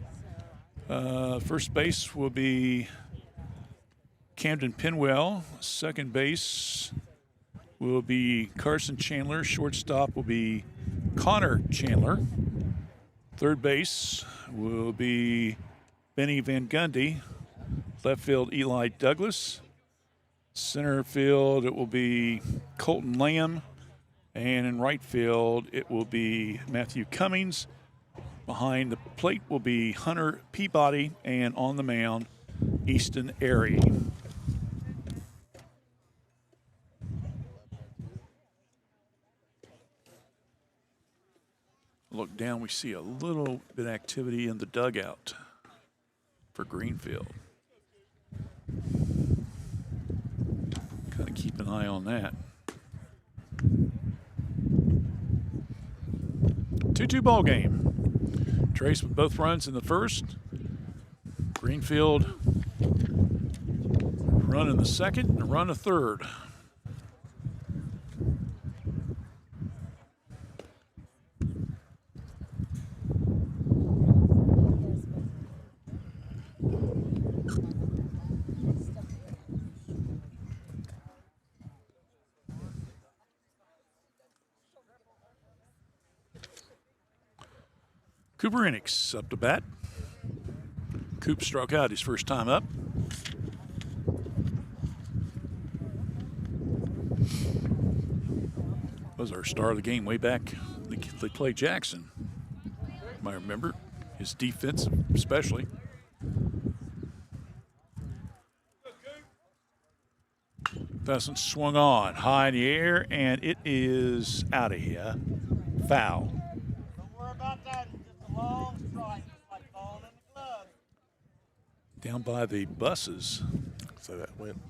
First base will be Camden Penwell. Second base will be Carson Chandler. Shortstop will be Connor Chandler. Third base will be Benny Van Gundy. Left field, Eli Douglas. Center field, it will be Colton Lamb. And in right field, it will be Matthew Cummings. Behind the plate will be Hunter Peabody. And on the mound, Easton Airy. Look down, we see a little bit of activity in the dugout for Greenfield. Kind of keep an eye on that. 2-2 ball game. Trace with both runs in the first. Greenfield run in the second and a run a third. Cooper Enix up to bat. Coop struck out his first time up. Was our star of the game way back. They played Jackson. You might remember his defense, especially. Pheasant swung on high in the air, and it is out of here. Foul. Down by the buses. So that went,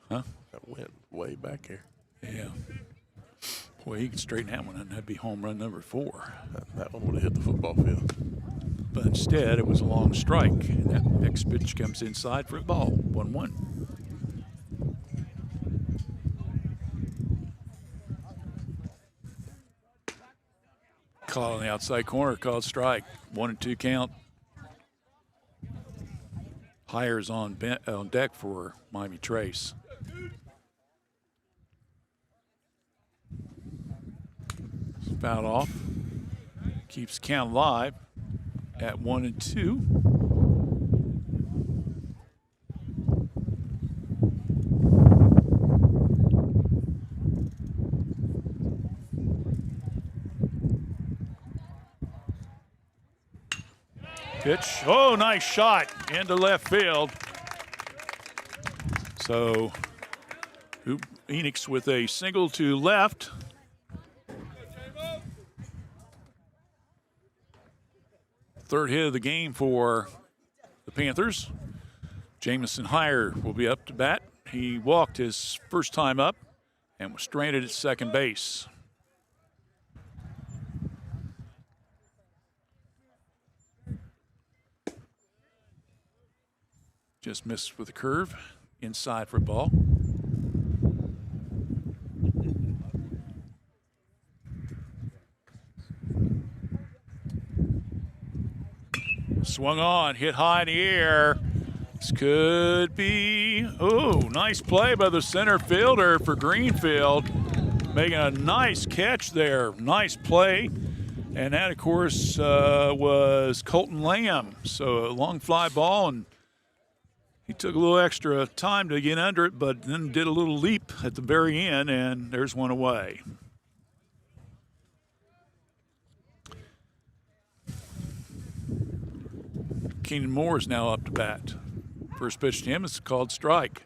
huh? That went way back here. Yeah. Boy, he can straighten that one, and that'd be home run number 4. That one would have hit the football field. But instead, it was a long strike, and that next pitch comes inside for a ball. 1-1. Call on the outside corner, called strike. 1-2 count. Hires on deck for Miami Trace. Fouled off. Keeps count alive at 1-2. Pitch. Oh, nice shot into left field. So, Enix with a single to left. third hit of the game for the Panthers. Jamison Heyer will be up to bat. He walked his first time up and was stranded at second base. Just missed with a curve, inside for a ball. Swung on, hit high in the air. This could be, nice play by the center fielder for Greenfield. Making a nice catch there, nice play. And that, of course, was Colton Lamb. So a long fly ball, and he took a little extra time to get under it, but then did a little leap at the very end, and there's one away. Keenan Moore is now up to bat. First pitch to him is called strike.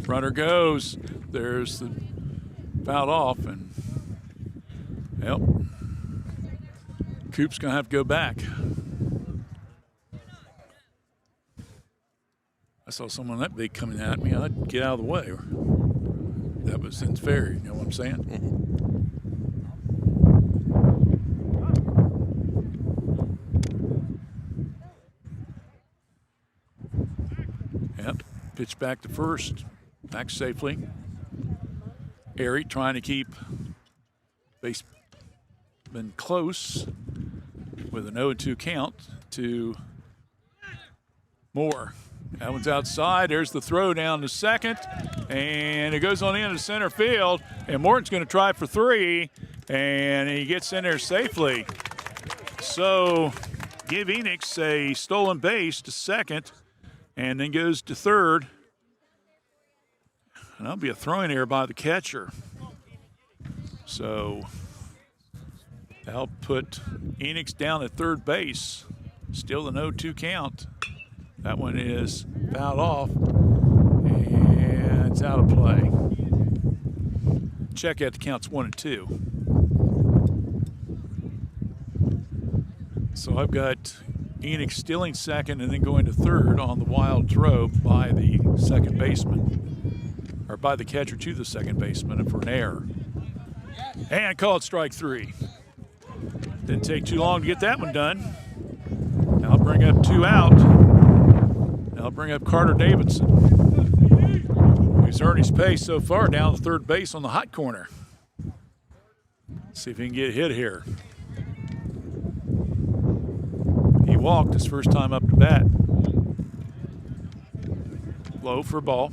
Runner goes. There's the foul off, and Coop's gonna have to go back. I saw someone that big coming at me. I'd get out of the way. That was unfair. You know what I'm saying? Yep. Pitch back to first. Back safely. Airy trying to keep baseman close with an 0-2 count to Moore. That one's outside. There's the throw down to second. And it goes on into center field. And Morton's going to try for three. And he gets in there safely. So give Enix a stolen base to second. And then goes to third. And that'll be a throwing error by the catcher. So that'll put Enix down at third base. Still an 0-2 count. That one is fouled off, and it's out of play. Check out the counts 1 and 2. So I've got Enix stealing second and then going to third on the wild throw by the second baseman, or by the catcher to the second baseman for an error. And called strike three. Didn't take too long to get that one done. Now I'll bring up 2 out. I'll bring up Carter Davidson. He's earned his pace so far down to third base on the hot corner. See if he can get a hit here. He walked his first time up to bat. Low for a ball.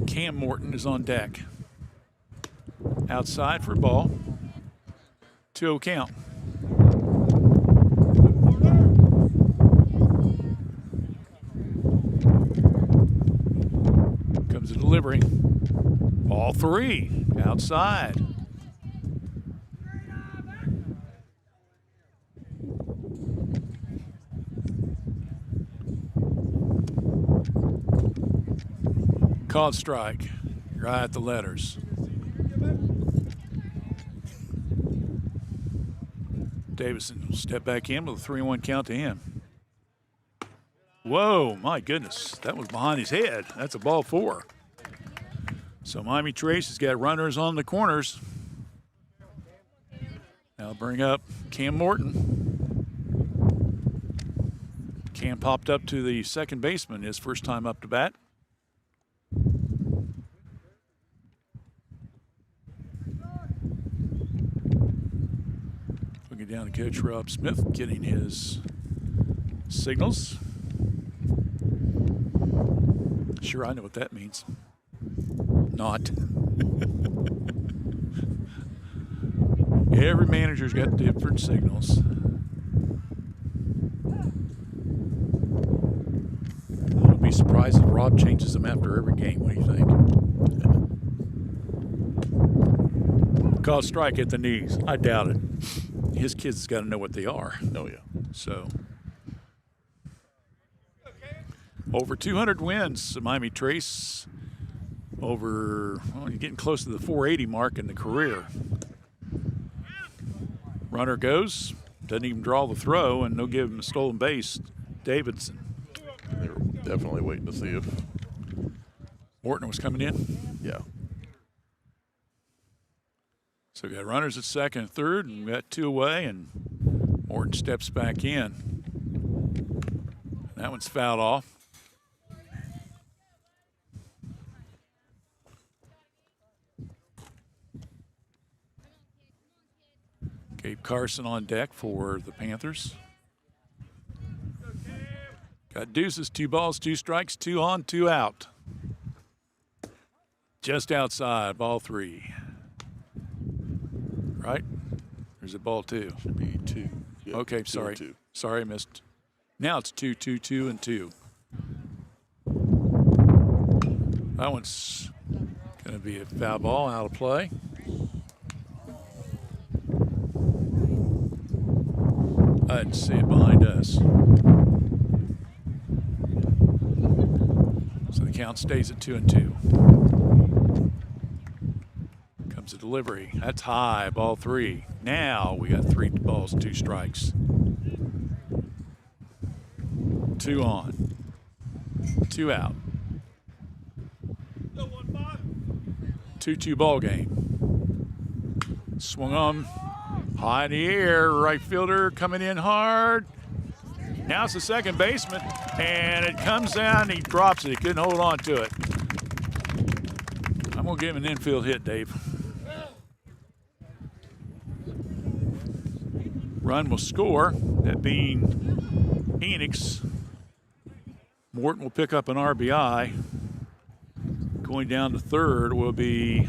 Cam Morton is on deck. Outside for a ball. 2-0 count. Comes the delivery. Ball 3. Outside. Called strike. Right at the letters. Davison will step back in with a 3-1 count to him. Whoa, my goodness. That was behind his head. That's a ball 4. So Miami Trace has got runners on the corners. Now bring up Cam Morton. Cam popped up to the second baseman his first time up to bat. Looking down to Coach Rob Smith, getting his signals. Sure, I know what that means. Not. Every manager's got different signals. I would be surprised if Rob changes them after every game. What do you think? Call strike at the knees. I doubt it. his kids got to know what they are. Oh, yeah. So, over 200 wins, Miami Trace. You're getting close to the 480 mark in the career. Runner goes, doesn't even draw the throw, and they'll give him a stolen base. Davidson. They were definitely waiting to see if Morton was coming in. Yeah. So we got runners at second and third, and we got 2 away, and Morton steps back in. That one's fouled off. Gabe Carson on deck for the Panthers. Got deuces, 2 balls, 2 strikes, 2 on, 2 out. Just outside, ball 3. Right? Or is it ball 2? Should be 2. Yep, Okay, 2 sorry. and 2. Sorry, I missed. Now it's 2, 2, 2, and 2. That one's going to be a foul ball, out of play. I didn't see it behind us. So the count stays at 2 and 2. Comes a delivery. That's high, ball 3. Now we got 3 balls, 2 strikes. 2 on. 2 out. 2-2 ball game. Swung on high in the air. Right fielder coming in hard. Now it's the second baseman, and it comes down. He drops it. He couldn't hold on to it. I'm going to give him an infield hit, Dave. Run will score, that being Phoenix. Morton will pick up an RBI. Going down to third will be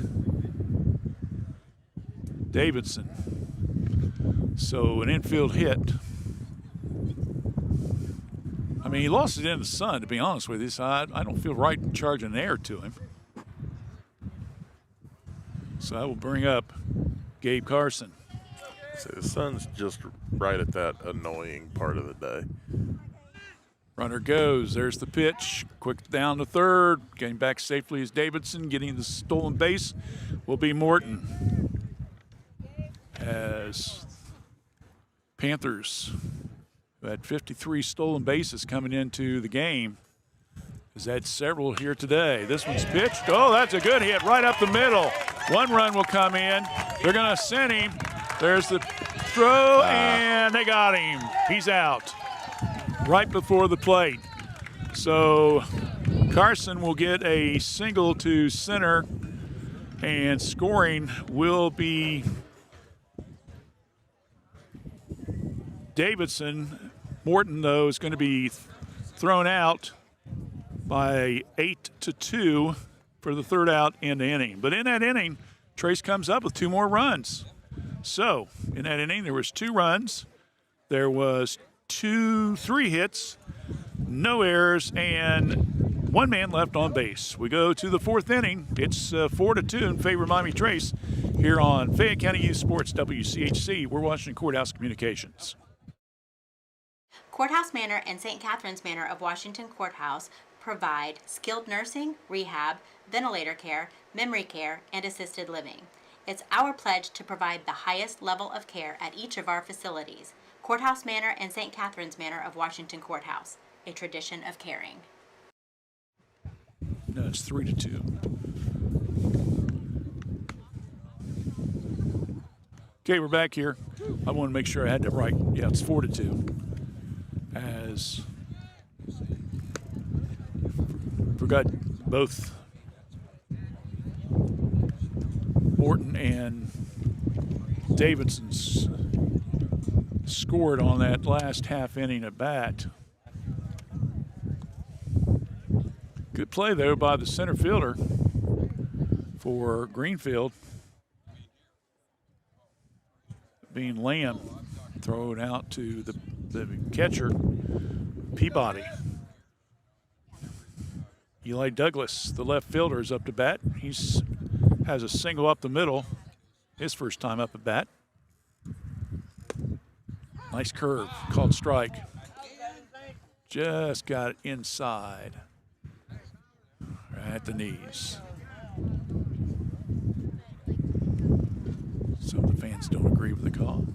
Davidson. So an infield hit. I mean, he lost it in the sun, to be honest with you, so I don't feel right charging air to him. So that will bring up Gabe Carson. So the sun's just right at that annoying part of the day. Runner goes. There's the pitch. Quick down to third. Getting back safely is Davidson. Getting the stolen base will be Morton. As Panthers, who had 53 stolen bases coming into the game, has had several here today. This one's pitched. Oh, that's a good hit right up the middle. 1 run will come in. They're going to send him. There's the throw, and they got him. He's out right before the plate. So Carson will get a single to center, and scoring will be Davidson. Morton, though, is going to be thrown out by 8-2 for the third out in the inning. But in that inning, Trace comes up with 2 more runs. So in that inning, there was 2 runs. There was 3 hits, no errors, and 1 man left on base. We go to the 4th inning. It's 4-2 in favor of Miami Trace here on Fayette County Youth Sports WCHC. We're Washington Courthouse Communications. Courthouse Manor and St. Catherine's Manor of Washington Courthouse provide skilled nursing, rehab, ventilator care, memory care, and assisted living. It's our pledge to provide the highest level of care at each of our facilities. Courthouse Manor and St. Catherine's Manor of Washington Courthouse, a tradition of caring. No, it's 3-2. Okay, we're back here. I want to make sure I had that right. Yeah, it's 4-2. As forgot both Morton and Davidson's scored on that last half inning at bat. Good play though by the center fielder for Greenfield. Being Lamb thrown out to the catcher, Peabody. Eli Douglas, the left fielder, is up to bat. He's has a single up the middle, his first time up at bat. Nice curve, called strike. Just got it inside. Right at the knees. Some of the fans don't agree with the call.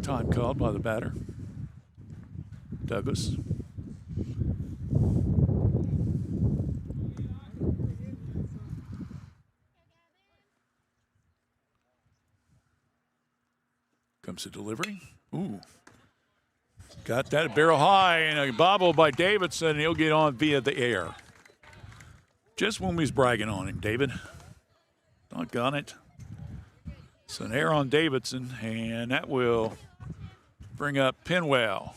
Time called by the batter, Douglas. Comes the delivery. Ooh. Got that barrel high and a bobble by Davidson, and he'll get on via the air. Just when we was bragging on him, David. Doggone it. So an air on Davidson, and that will bring up Penwell.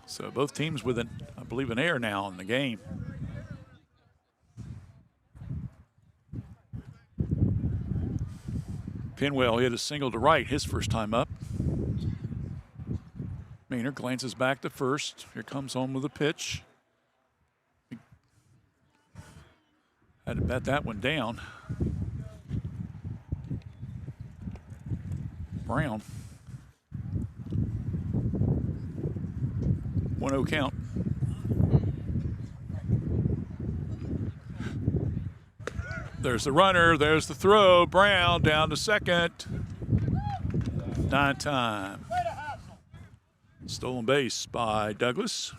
So both teams with, I believe, an air now in the game. Penwell hit a single to right his first time up. Maynard glances back to first. Here comes home with a pitch. Had to bat that one down. Brown. 1-0 count. There's the runner. There's the throw. Brown down to second. 9 time. Stolen base by Douglas.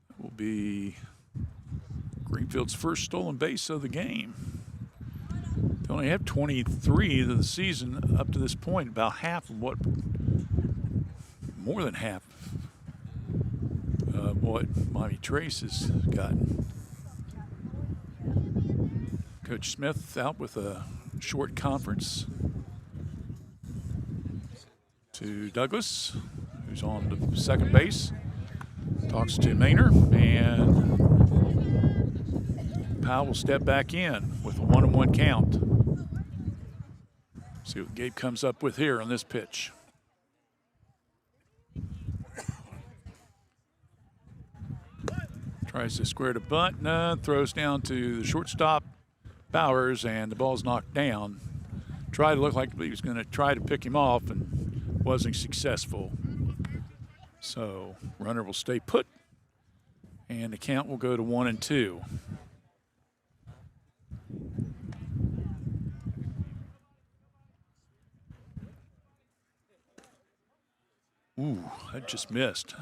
That will be Greenfield's first stolen base of the game. They only have 23 of the season up to this point, about half of what, more than half of what Miami Trace has gotten. Coach Smith out with a short conference to Douglas, who's on the second base. Talks to Maynard, and Powell will step back in with a 1-1 count. See what Gabe comes up with here on this pitch. Tries to square the bunt, throws down to the shortstop, Bowers, and the ball's knocked down. Tried to look like he was going to try to pick him off and wasn't successful. So runner will stay put, and the count will go to 1-2. Ooh, that just missed.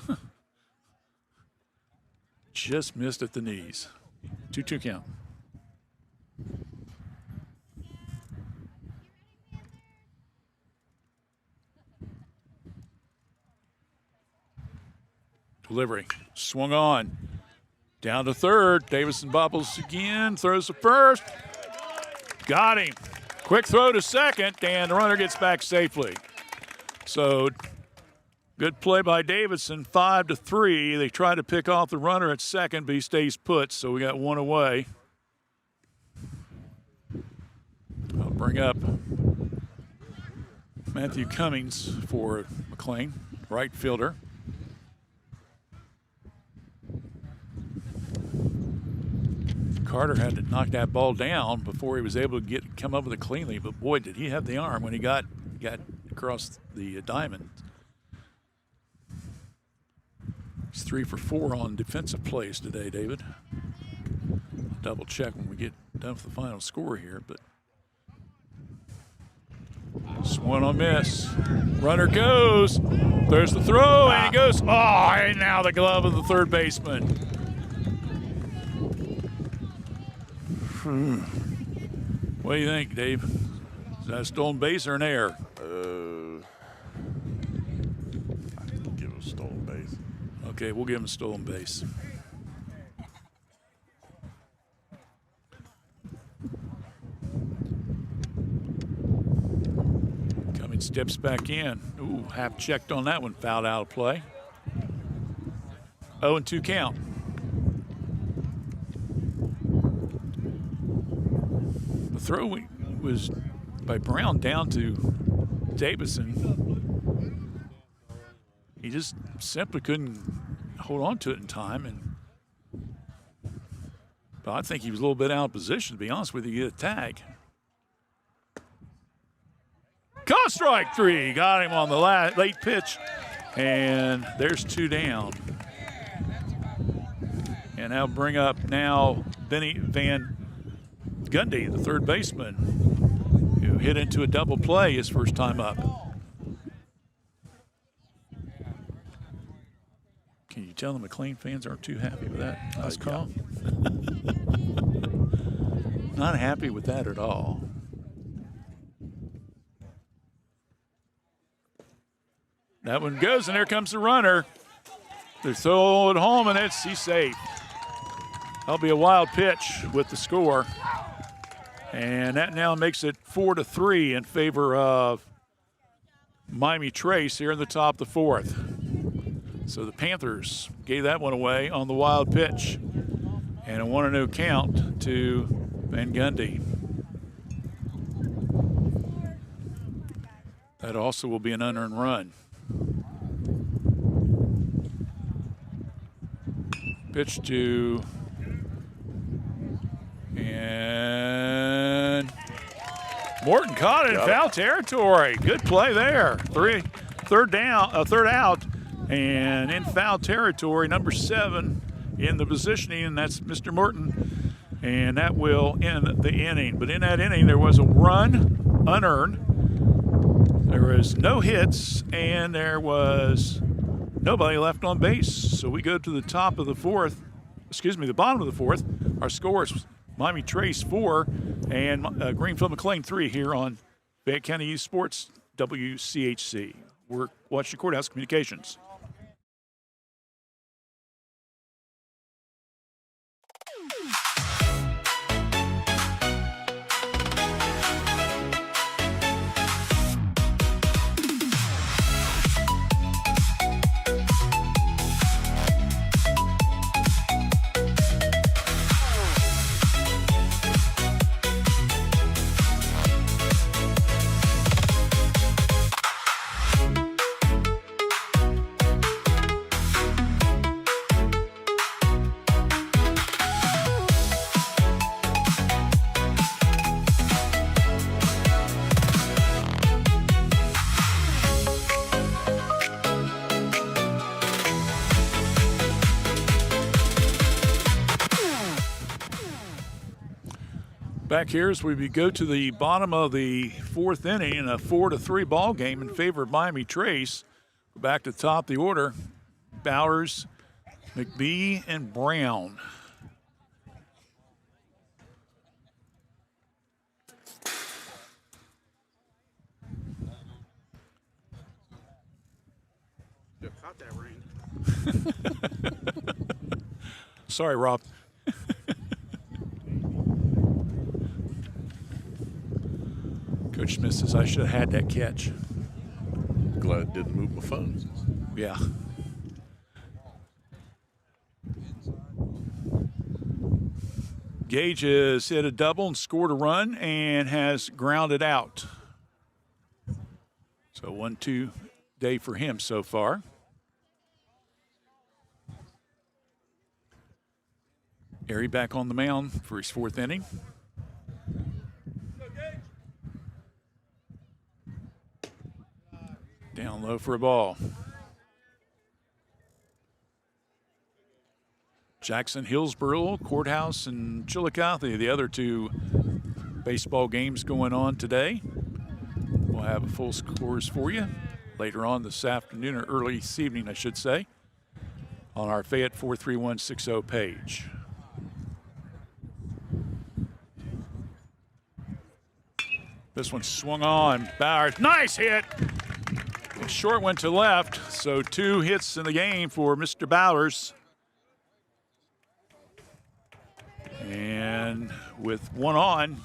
Just missed at the knees. 2-2 count. Delivery. Swung on. Down to third. Davison bobbles again. Throws to first. Got him. Quick throw to second, and the runner gets back safely. So good play by Davidson. 5-3. They try to pick off the runner at second, but he stays put, so we got one away. I'll bring up Matthew Cummings for McClain, right fielder. Carter had to knock that ball down before he was able to come up with it cleanly, but boy, did he have the arm when he got across the diamond. He's 3 for 4 on defensive plays today, David. I'll double check when we get done with the final score here, but swung on miss. Runner goes. There's the throw, and he goes. Oh, and now the glove of the third baseman. What do you think, Dave? Is that a stolen base or an error? I'd give it a stolen base. Okay, we'll give him a stolen base. Cummings steps back in. Ooh, half checked on that one, fouled out of play. 0-2 count. The throw was by Brown down to Davison. He just simply couldn't hold on to it in time, and But I think he was a little bit out of position, to be honest with you, to get a tag. Call strike 3. Got him on the late pitch. And there's 2 down. And that'll bring up now Benny Van Gundy, the third baseman, who hit into a double play his first time up. Can you tell the McClain fans aren't too happy with that last call? Not happy with that at all. That one goes, and there comes the runner. They throw it home, and he's safe. That'll be a wild pitch with the score. And that now makes it 4-3 in favor of Miami Trace here in the top of the 4th. So the Panthers gave that one away on the wild pitch. And a 1-0 count to Van Gundy. That also will be an unearned run. Pitch to, and Morton caught it in foul territory. Good play there. Third out, and in foul territory, number 7 in the positioning, and that's Mr. Morton. And that will end the inning. But in that inning, there was a run unearned. There was no hits, and there was nobody left on base. So we go to the top of the 4th, the bottom of the 4th. Our scores, Miami Trace 4 and Greenfield McClain 3 here on Fayette County Youth Sports, WCHC. We're watching Courthouse Communications. Back here as we go to the bottom of the 4th inning in a 4-3 ball game in favor of Miami Trace. Back to the top of the order, Bowers, McBee, and Brown. Caught that rain. Sorry, Rob. Coach Smith says I should have had that catch. Glad it didn't move my phone. Yeah. Gage has hit a double and scored a run and has grounded out. So 1-2 day for him so far. Airy back on the mound for his 4th inning. Down low for a ball. Jackson, Hillsborough, Courthouse, and Chillicothe, the other 2 baseball games going on today. We'll have a full scores for you later on this afternoon, or early this evening, I should say, on our Fayette 43160 page. This one swung on. Bowers, nice hit. Short went to left, so 2 hits in the game for Mr. Bowers. And with 1 on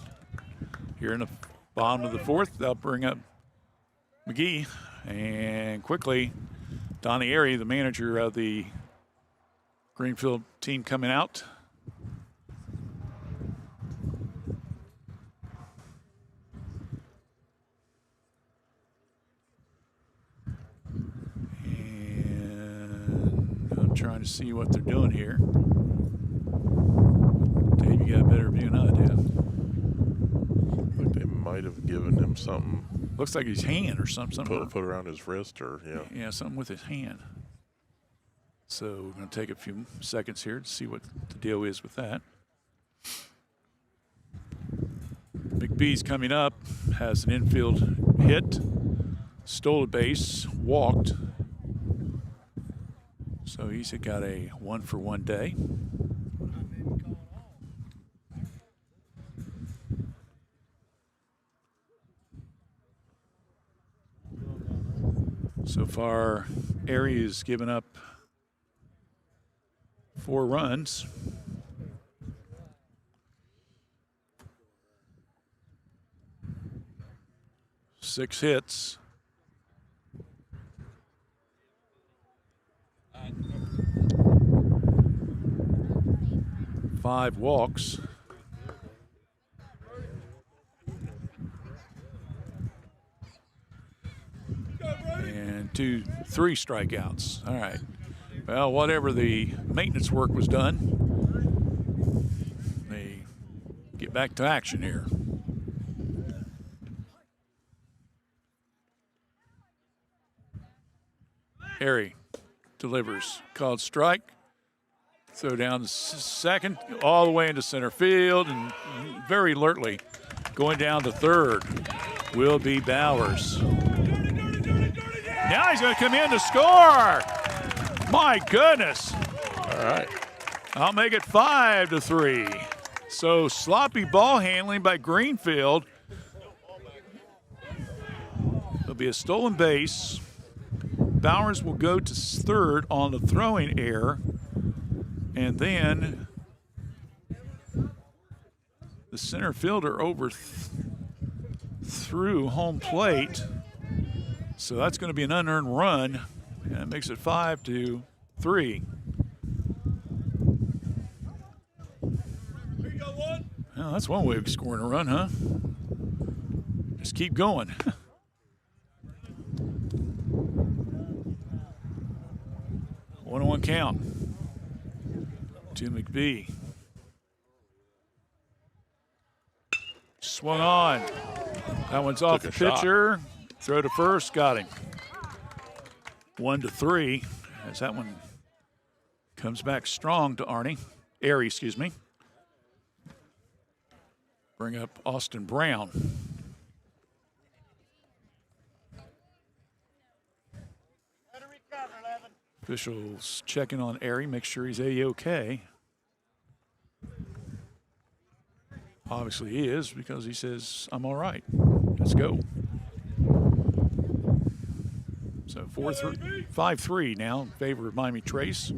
here in the bottom of the 4th, they'll bring up McGee. And quickly, Donnie Airy, the manager of the Greenfield team, coming out. Trying to see what they're doing here. you got a better view than I do. Like they might have given him something. Looks like his hand or something. Put around his wrist or, yeah. Yeah, something with his hand. So we're going to take a few seconds here to see what the deal is with that. McBee's coming up, has an infield hit, stole a base, walked. So he's got a 1-for-1 day. So far, Airy has given up 4 runs. Six hits. 5 walks. And 3 strikeouts. All right. Well, whatever the maintenance work was done, they get back to action here. Harry delivers. Called strike. Throw down to second, all the way into center field, and very alertly going down to third will be Bowers. Now he's going to come in to score. My goodness. All right. I'll make it 5-3. So sloppy ball handling by Greenfield. There'll be a stolen base. Bowers will go to third on the throwing error. And then the center fielder over through home plate. So that's going to be an unearned run. And it makes it 5-3. Well, that's one way of scoring a run, huh? Just keep going. 1-1 count to McBee. Swung on. That one's off the pitcher. Throw to first, got him. 1-3 as that one comes back strong to Airy, excuse me. Bring up Austin Brown. Officials checking on Airy, make sure he's A-OK. Obviously he is, because he says, I'm all right. Let's go. So 5-3 now in favor of Miami Trace.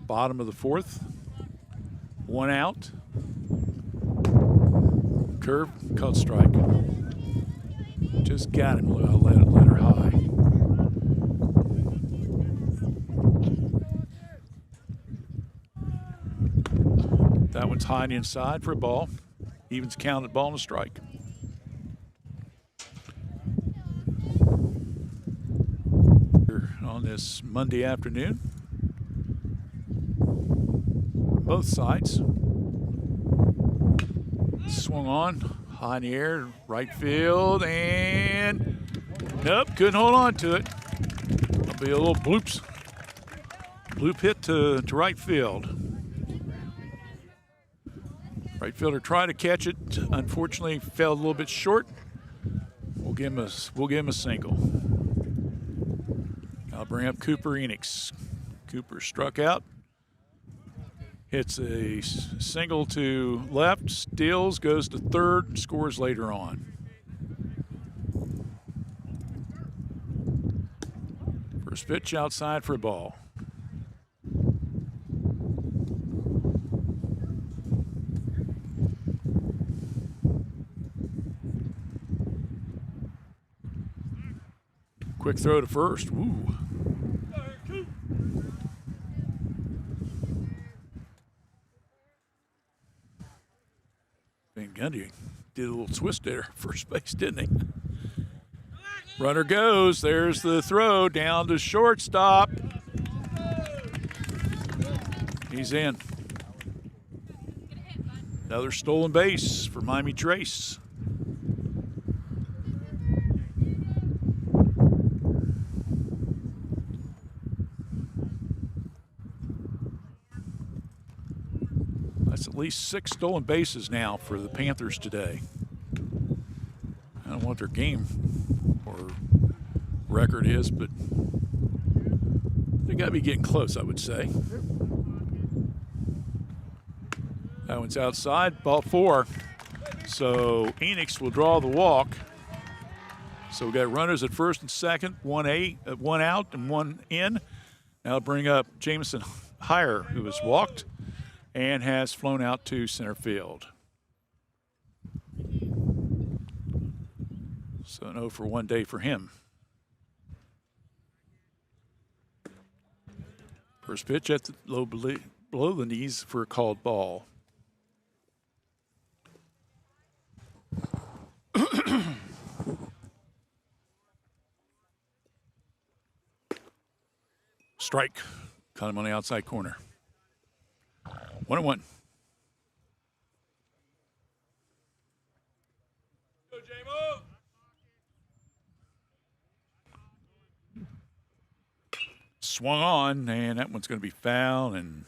Bottom of the fourth. 1 out. Curve, called strike. Just got him. I'll let her high. That one's high and inside for a ball. Evens counted ball and a strike. On this Monday afternoon. Both sides. Swung on, high in the air, right field, and nope, couldn't hold on to it. There'll be a little bloop hit to right field. Right fielder tried to catch it, unfortunately fell a little bit short. We'll give him a single. I'll bring up Cooper Enix. Cooper struck out. Hits a single to left, steals, goes to third, scores later on. First pitch outside for a ball. Quick throw to first. Woo. Van Gundy did a little twist there, first base, didn't he? Runner goes. There's the throw down to shortstop. He's in. Another stolen base for Miami Trace. That's at least 6 stolen bases now for the Panthers today. I don't know what their game or record is, but they got to be getting close, I would say. That one's outside, ball 4. So Enix will draw the walk. So we got runners at first and second, one out and one in. Now bring up Jamison Heyer, who has walked and has flown out to center field. So an 0 for 1 day for him. First pitch at the below the knees for a called ball. Strike. Caught him on the outside corner. 1-1. Swung on, and that one's going to be foul and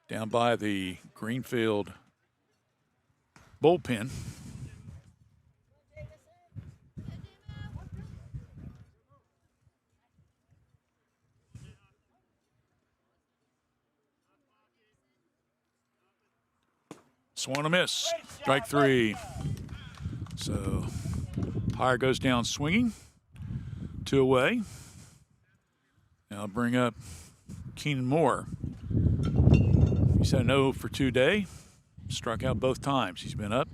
down by the Greenfield bullpen. Swung and a miss. Strike 3. So Heyer goes down swinging. 2 away. Now bring up Keenan Moore. He's had an 0 for 2 day. Struck out both times. He's been up.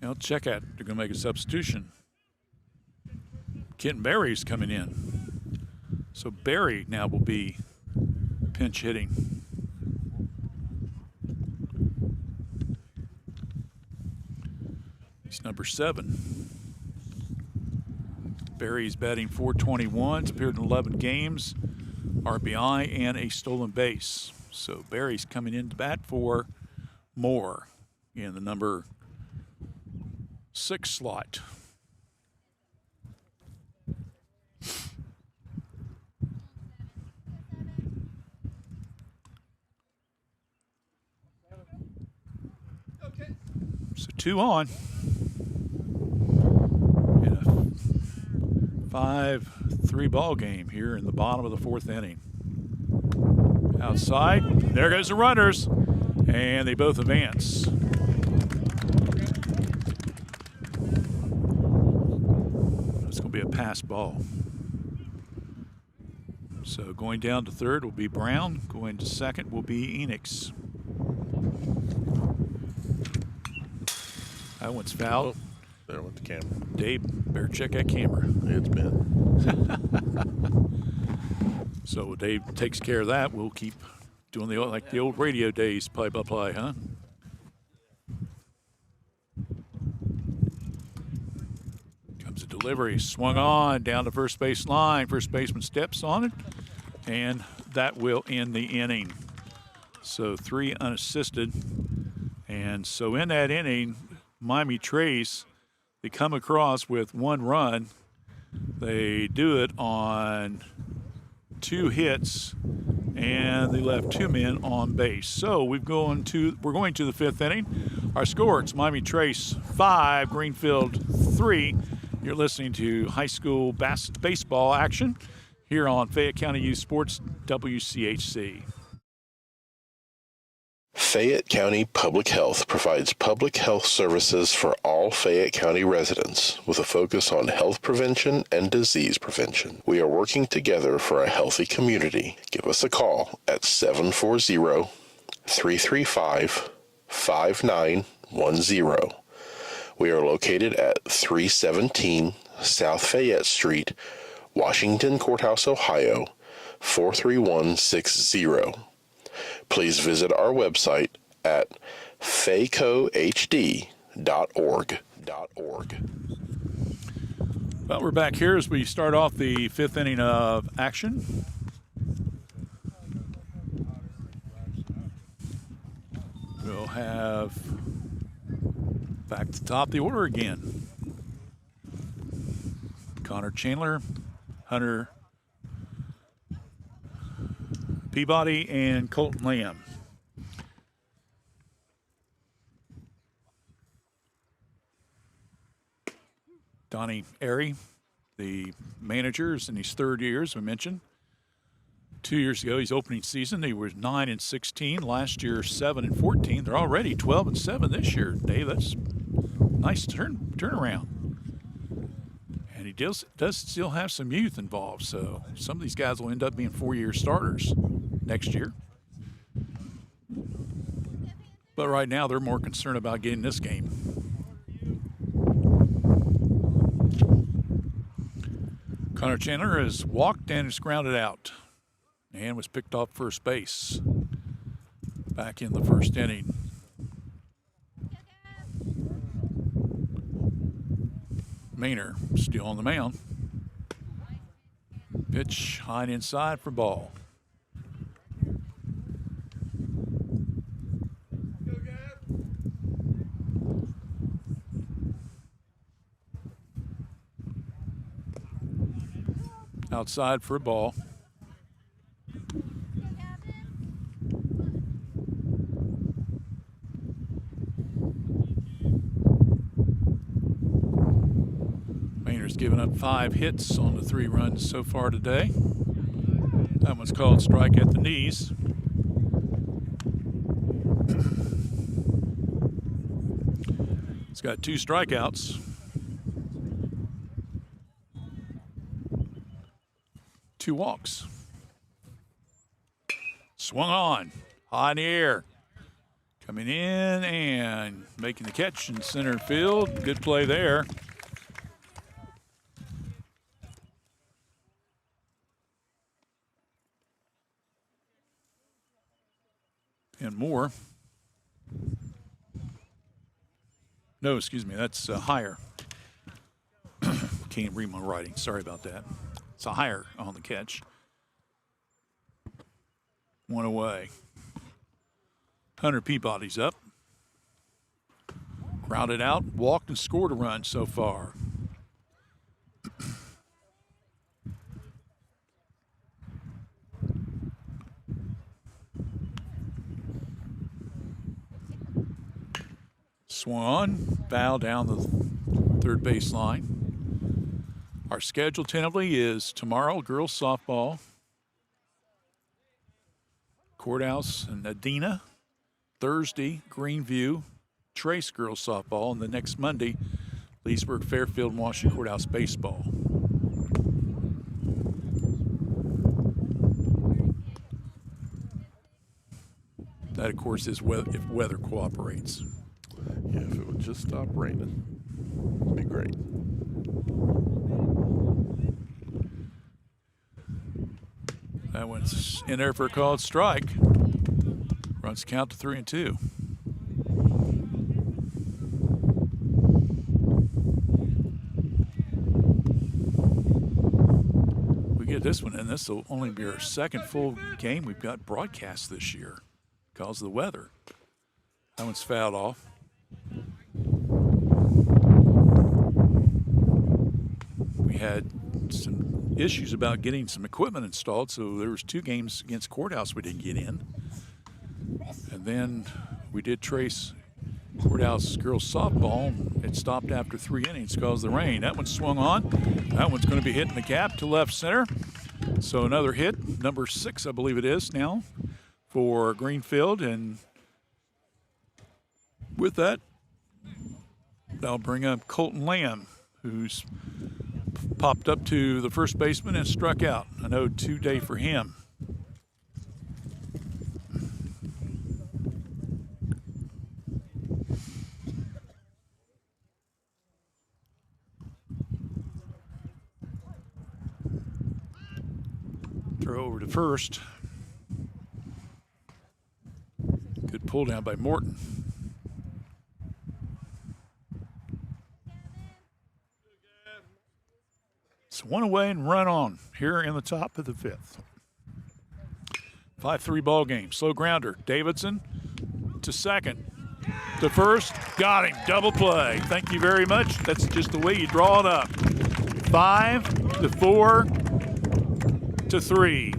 Now check out. They're going to make a substitution. Kenton Berry's coming in. So Berry now will be pinch hitting. He's number 7. Berry's batting .421. He's appeared in 11 games, RBI, and a stolen base. So Berry's coming in to bat for Moore in the number 6 slot. So 2 on. In a 5-3 ball game here in the bottom of the 4th inning. Outside, there goes the runners, and they both advance. It's going to be a pass ball. So going down to third will be Brown. Going to second will be Enix. That one's fouled. Oh, there went the camera. Dave, better check that camera. It's been. So Dave takes care of that. We'll keep doing the old radio days, play-by-play, huh? Comes a delivery, swung on down the first base line. First baseman steps on it, and that will end the inning. So 3 unassisted, and so in that inning, Miami Trace, they come across with 1 run. They do it on 2 hits, and they left 2 men on base. So we're going to the 5th inning. Our score, it's Miami Trace 5, Greenfield 3. You're listening to high school baseball action here on Fayette County Youth Sports, WCHC. Fayette County Public Health provides public health services for all Fayette County residents with a focus on health prevention and disease prevention. We are working together for a healthy community. Give us a call at 740-335-5910. We are located at 317 South Fayette Street, Washington Courthouse, Ohio, 43160. Please visit our website at faycohd.org. Well, we're back here as we start off the 5th inning of action. have back to top of the order again. Connor Chandler, Hunter Peabody, and Colton Lamb. Donnie Airy, the manager, is in his third year, as we mentioned. 2 years ago, his opening season, they were 9-16. Last year, 7-14. They're already 12-7 this year. Dave, that's nice turnaround. And he does still have some youth involved, so some of these guys will end up being 4-year starters next year. But right now, they're more concerned about getting this game. Connor Chandler has walked and is grounded out and was picked off first base back in the first inning. Maynard still on the mound. Pitch high and inside for ball. Outside for a ball. Maynard's given up 5 hits on the 3 runs so far today. That one's called strike at the knees. He's got 2 strikeouts. 2 walks. Swung on, high in the air. Coming in and making the catch in center field. Good play there. And more. No, excuse me, that's higher. Can't read my writing, sorry about that. It's a higher on the catch. 1 away. Hunter Peabody's up. Grounded out, walked and scored a run so far. Swung on, foul down the third base line. Our schedule tentatively is tomorrow, girls softball, Courthouse and Adina. Thursday, Greenview, Trace girls softball. And the next Monday, Leesburg, Fairfield, and Washington Courthouse baseball. That, of course, is if weather cooperates. Yeah, if it would just stop raining, it'd be great. That one's in there for a called strike. Runs count to 3-2. We get this one in. This will only be our second full game we've got broadcast this year because of the weather. That one's fouled off. We had some issues about getting some equipment installed, so there was 2 games against Courthouse we didn't get in. And then we did Trace Courthouse girls softball. It stopped after 3 innings because of the rain. That one swung on. That one's going to be hitting the gap to left center. So another hit, number 6, I believe it is now, for Greenfield. And with that, I'll bring up Colton Lamb, who's popped up to the first baseman and struck out. An 0-2 day for him. Throw over to first. Good pull down by Morton. It's 1 away and run on here in the top of the 5th. 5-3 ball game. Slow grounder. Davidson to second. to first. Got him. Double play. Thank you very much. That's just the way you draw it up. 5 to 4 to 3.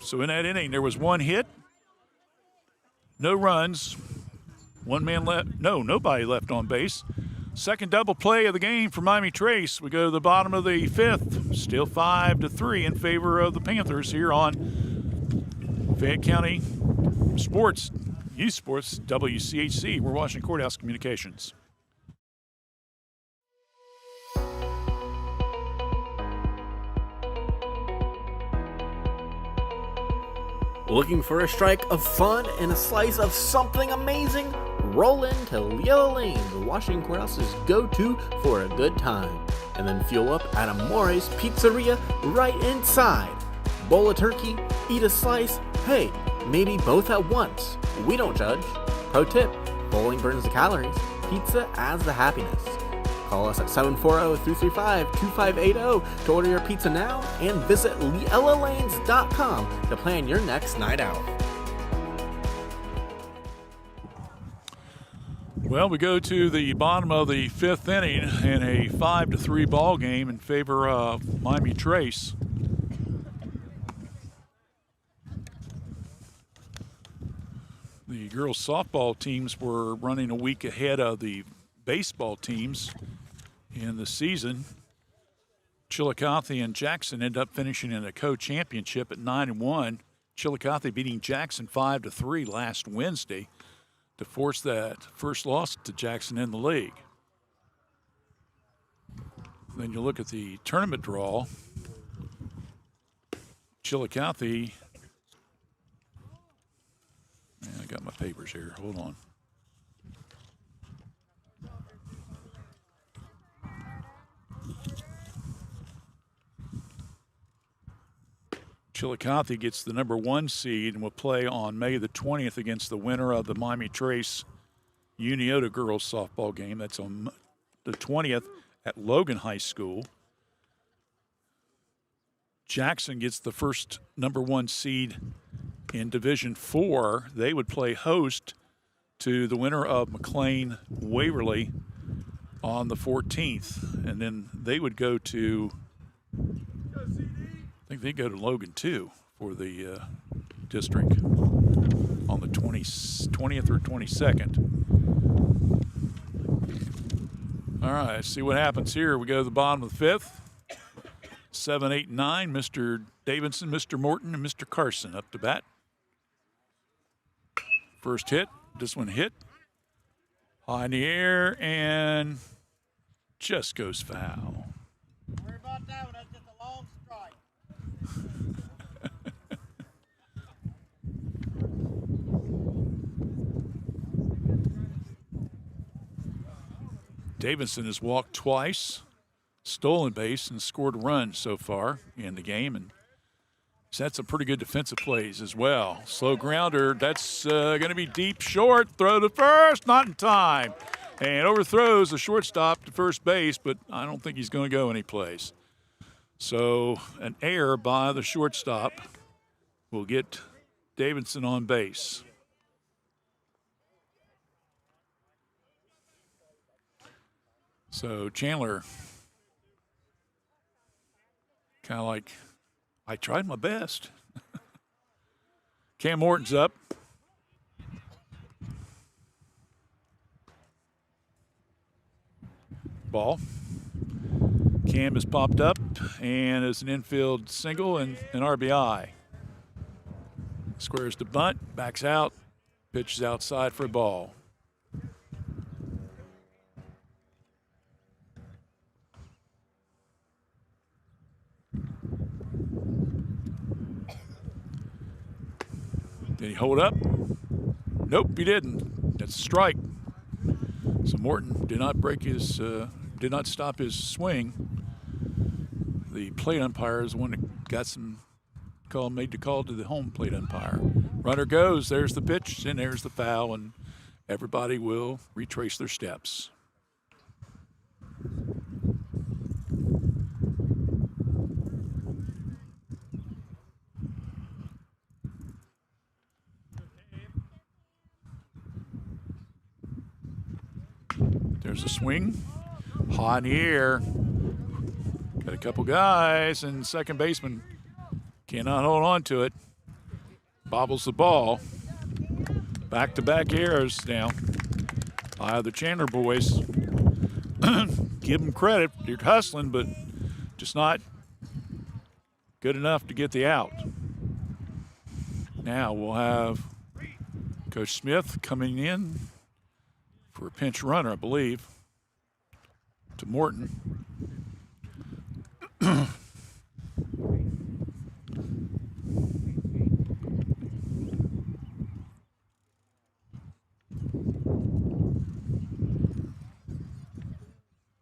So in that inning, there was one hit, no runs, one man left. No, nobody left on base. Second double play of the game for Miami Trace. We go to the bottom of the 5th. Still 5 to 3 in favor of the Panthers here on Fayette County Sports, Youth Sports, WCHC. We're Washington Courthouse Communications. Looking for a strike of fun and a slice of something amazing? Roll into Yellow Lane, the Washington Courthouse's go-to for a good time. And then fuel up at Amore's Pizzeria right inside. Bowl a turkey, eat a slice, hey, maybe both at once. We don't judge. Pro tip, bowling burns the calories, pizza adds the happiness. Call us at 740-335-2580 to order your pizza now and visit yellowlanes.com to plan your next night out. Well, we go to the bottom of the 5th inning in a 5 to 3 ball game in favor of Miami Trace. The girls softball teams were running a week ahead of the baseball teams in the season. Chillicothe and Jackson end up finishing in a co-championship at 9-1. Chillicothe beating Jackson 5 to 3 last Wednesday to force that first loss to Jackson in the league. Then you look at the tournament draw. Chillicothe. I got my papers here. Hold on. Chillicothe gets the number 1 seed and will play on May the 20th against the winner of the Miami Trace Uniota girls softball game. That's on the 20th at Logan High School. Jackson gets the first number 1 seed in Division 4. They would play host to the winner of McClain Waverly on the 14th. And then they would go to, I think they go to Logan too for the district on the 20th or 22nd. All right, let's see what happens here. We go to the bottom of the 5th. 7, 8, 9, Mr. Davidson, Mr. Morton, and Mr. Carson up to bat. First hit, this one hit. High in the air and just goes foul. Don't worry about that one, that's just a long strike. Davidson has walked twice, stolen base, and scored a run so far in the game, and he's had some pretty good defensive plays as well. Slow grounder, that's going to be deep short. Throw to first, not in time. And overthrows the shortstop to first base, but I don't think he's going to go anyplace. So an error by the shortstop will get Davidson on base. So Chandler, kind of like, I tried my best. Cam Morton's up. Ball. Cam has popped up and is an infield single and an RBI. Squares to bunt, backs out, pitches outside for a ball. Did he hold up? Nope, he didn't. That's a strike. So Morton did not did not stop his swing. The plate umpire is the one that got made the call to the home plate umpire. Runner goes, there's the pitch, and there's the foul, and everybody will retrace their steps. There's a swing. High in the air. Got a couple guys, and second baseman cannot hold on to it. Bobbles the ball. Back-to-back errors now by the Chandler boys. Give them credit. They're hustling, but just not good enough to get the out. Now we'll have Coach Smith coming in for a pinch runner, I believe, to Morton.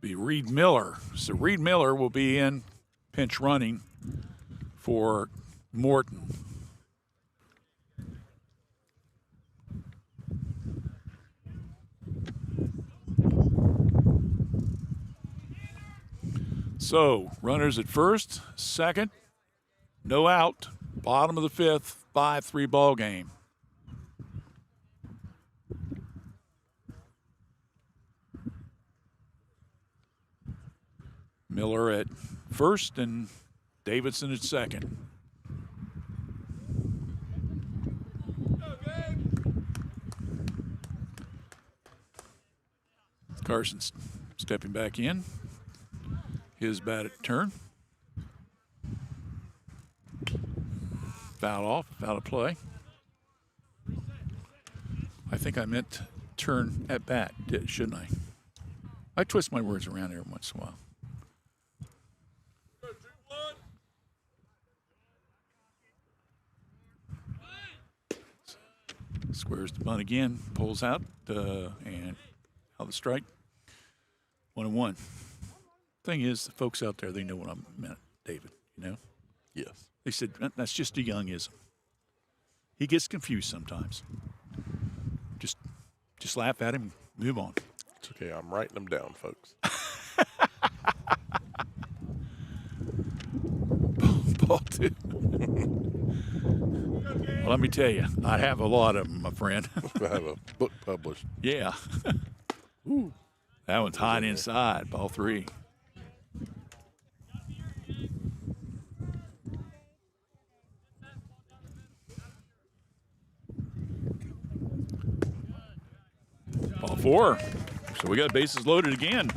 Be Reed Miller. So Reed Miller will be in pinch running for Morton. So, runners at first, second, no out, bottom of the fifth, 5-3 ball game. Miller at first and Davidson at second. Carson's stepping back in. His bat at turn. Foul off, foul of play. I think I meant turn at bat, shouldn't I? I twist my words around every once in a while. Squares the bunt again, pulls out, and out the strike. 1-1. Thing is, the folks out there, they know what I meant, David, you know? Yes. They said, that's just a youngism. He gets confused sometimes. Just laugh at him and move on. It's okay. I'm writing them down, folks. Ball two. Well, let me tell you, I have a lot of them, my friend. I have a book published. Yeah. Ooh. That one's high inside, ball three. Ball four. So we got bases loaded again.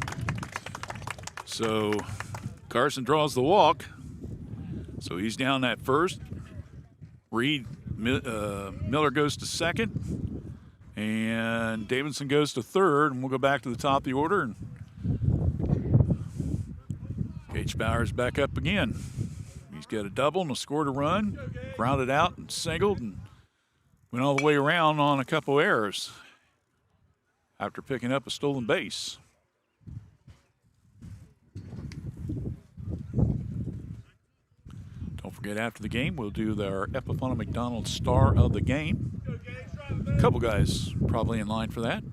So Carson draws the walk. So he's down at first. Reed Miller goes to second. And Davidson goes to third. And we'll go back to the top of the order. And H. Bowers back up again. He's got a double and a scored a run. Grounded out and singled. And went all the way around on a couple errors after picking up a stolen base. Don't forget, after the game, we'll do our Epiphana McDonald Star of the Game. A couple guys probably in line for that.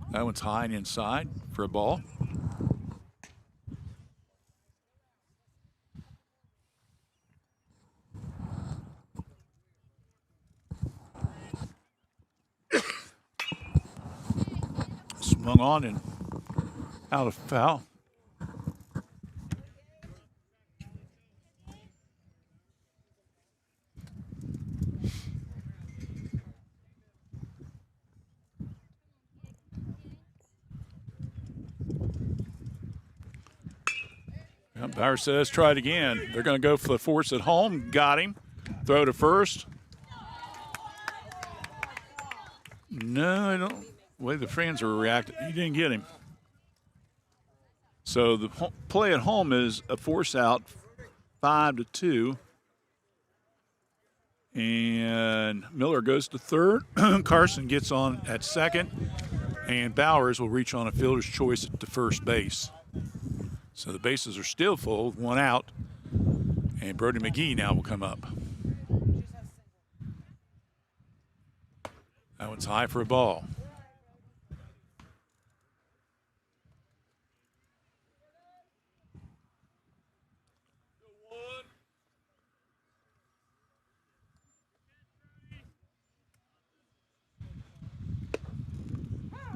That one's high and inside for a ball. Swung on and out of foul. Bauer says, try it again. They're going to go for the force at home. Got him. Throw to first. No, I don't. The way the fans are reacting, he didn't get him. So the play at home is a force out, 5-2. And Miller goes to third. Carson gets on at second. And Bowers will reach on a fielder's choice to first base. So the bases are still full, one out. And Brody McGee now will come up. That one's high for a ball.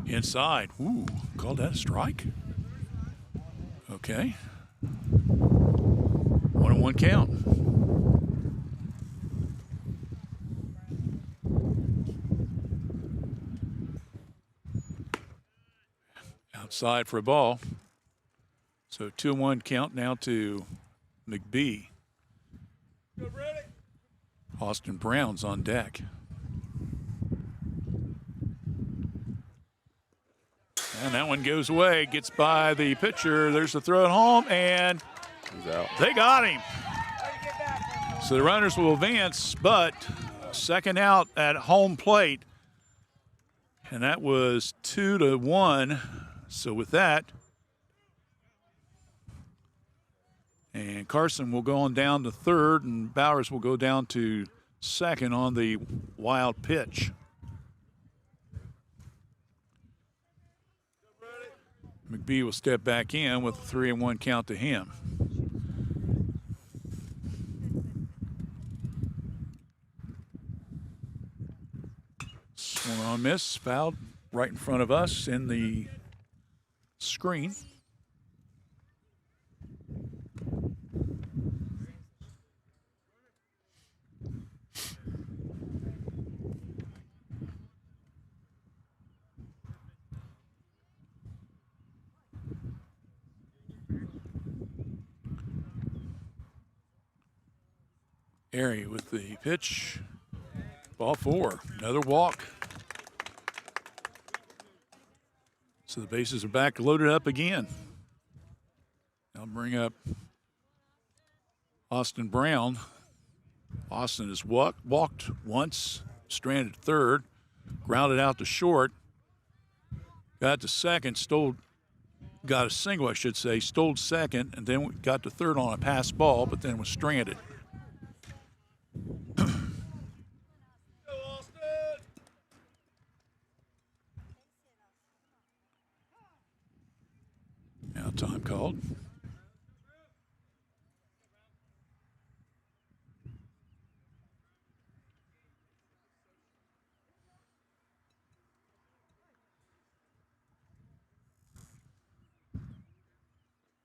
Inside. Ooh, called that a strike? Okay. 1-1 count. Outside for a ball. So 2-1 count now to McBee. Austin Brown's on deck. And that one goes away, gets by the pitcher. There's the throw at home, and he's out. They got him. So the runners will advance, but second out at home plate. And that was 2-1. So with that, and Carson will go on down to third, and Bowers will go down to second on the wild pitch. McBee will step back in with a 3-1 count to him. Swung on, miss, fouled right in front of us in the screen. Airy with the pitch. Ball 4. Another walk. So the bases are back loaded up again. I'll bring up Austin Brown. Austin has walked once, stranded third, grounded out to short, got to second, got a single, I should say, stole second, and then got to third on a pass ball, but then was stranded. Now time called.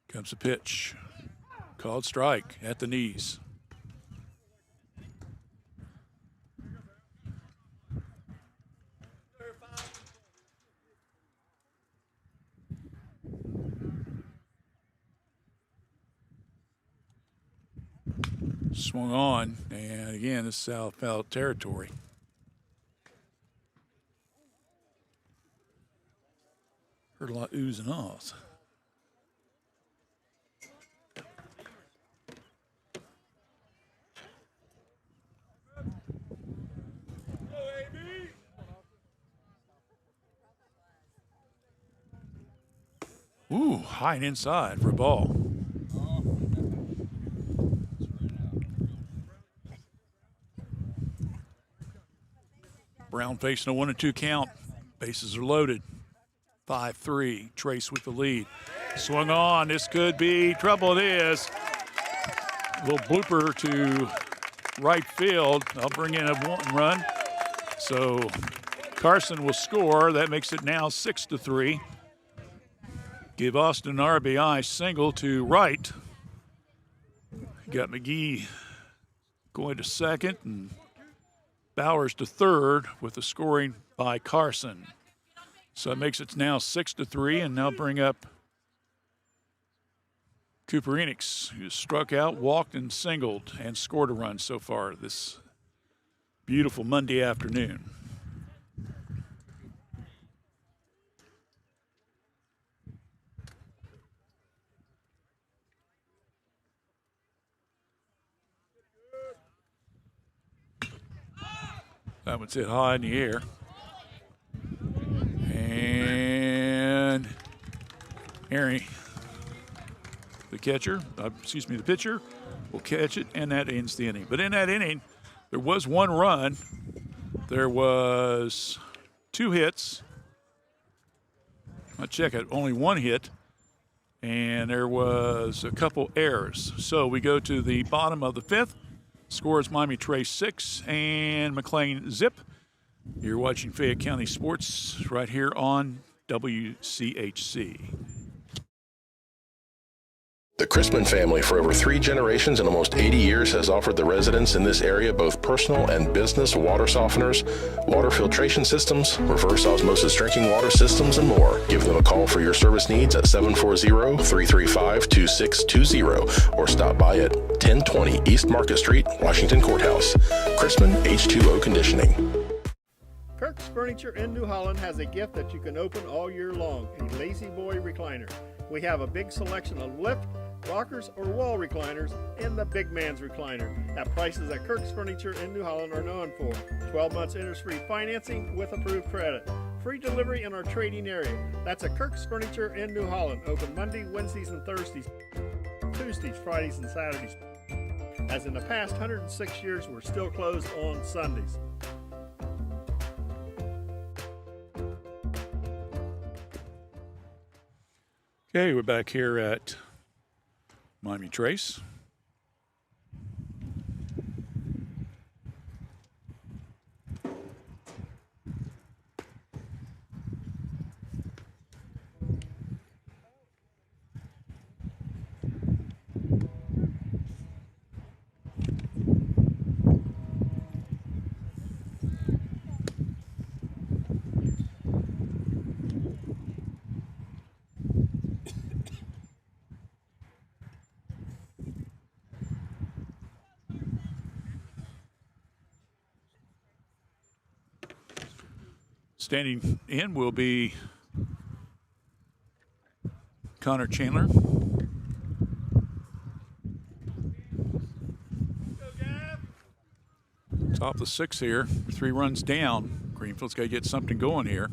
Comes a pitch. Called strike at the knees. Swung on, and again, this is foul territory. Heard a lot oozing off. Ooh, high and inside for a ball. Brown facing a 1-2 count. Bases are loaded. 5-3. Trace with the lead. Swung on. This could be trouble. It is. A little blooper to right field. I'll bring in a 1 run. So Carson will score. That makes it now 6-3. Give Austin an RBI single to right. Got McGee going to second and Bowers to third with the scoring by Carson. So it makes it now 6-3, and now bring up Cooper Enix, who struck out, walked, and singled, and scored a run so far this beautiful Monday afternoon. That one's hit high in the air. And Harry, the pitcher, will catch it, and that ends the inning. But in that inning, there was 1 run. There was 2 hits. I'll check it, only 1 hit. And there was a couple errors. So we go to the bottom of the 5th. Scores Miami Trace 6 and McClain Zip. You're watching Fayette County Sports right here on WCHC. The Chrisman family, for over 3 generations and almost 80 years, has offered the residents in this area both personal and business water softeners, water filtration systems, reverse osmosis drinking water systems, and more. Give them a call for your service needs at 740-335-2620 or stop by at 1020 East Market Street, Washington Courthouse. Chrisman H2O Conditioning. Kirk's Furniture in New Holland has a gift that you can open all year long, a Lazy Boy recliner. We have a big selection of lift, rockers, or wall recliners in the big man's recliner at prices that Kirk's Furniture in New Holland are known for. 12 months interest-free financing with approved credit. Free delivery in our trading area. That's at Kirk's Furniture in New Holland. Open Monday, Wednesdays, and Thursdays. Tuesdays, Fridays, and Saturdays. As in the past 106 years, we're still closed on Sundays. Okay, we're back here at Miami Trace. Standing in will be Connor Chandler. Top of the 6 here, 3 runs down. Greenfield's got to get something going here.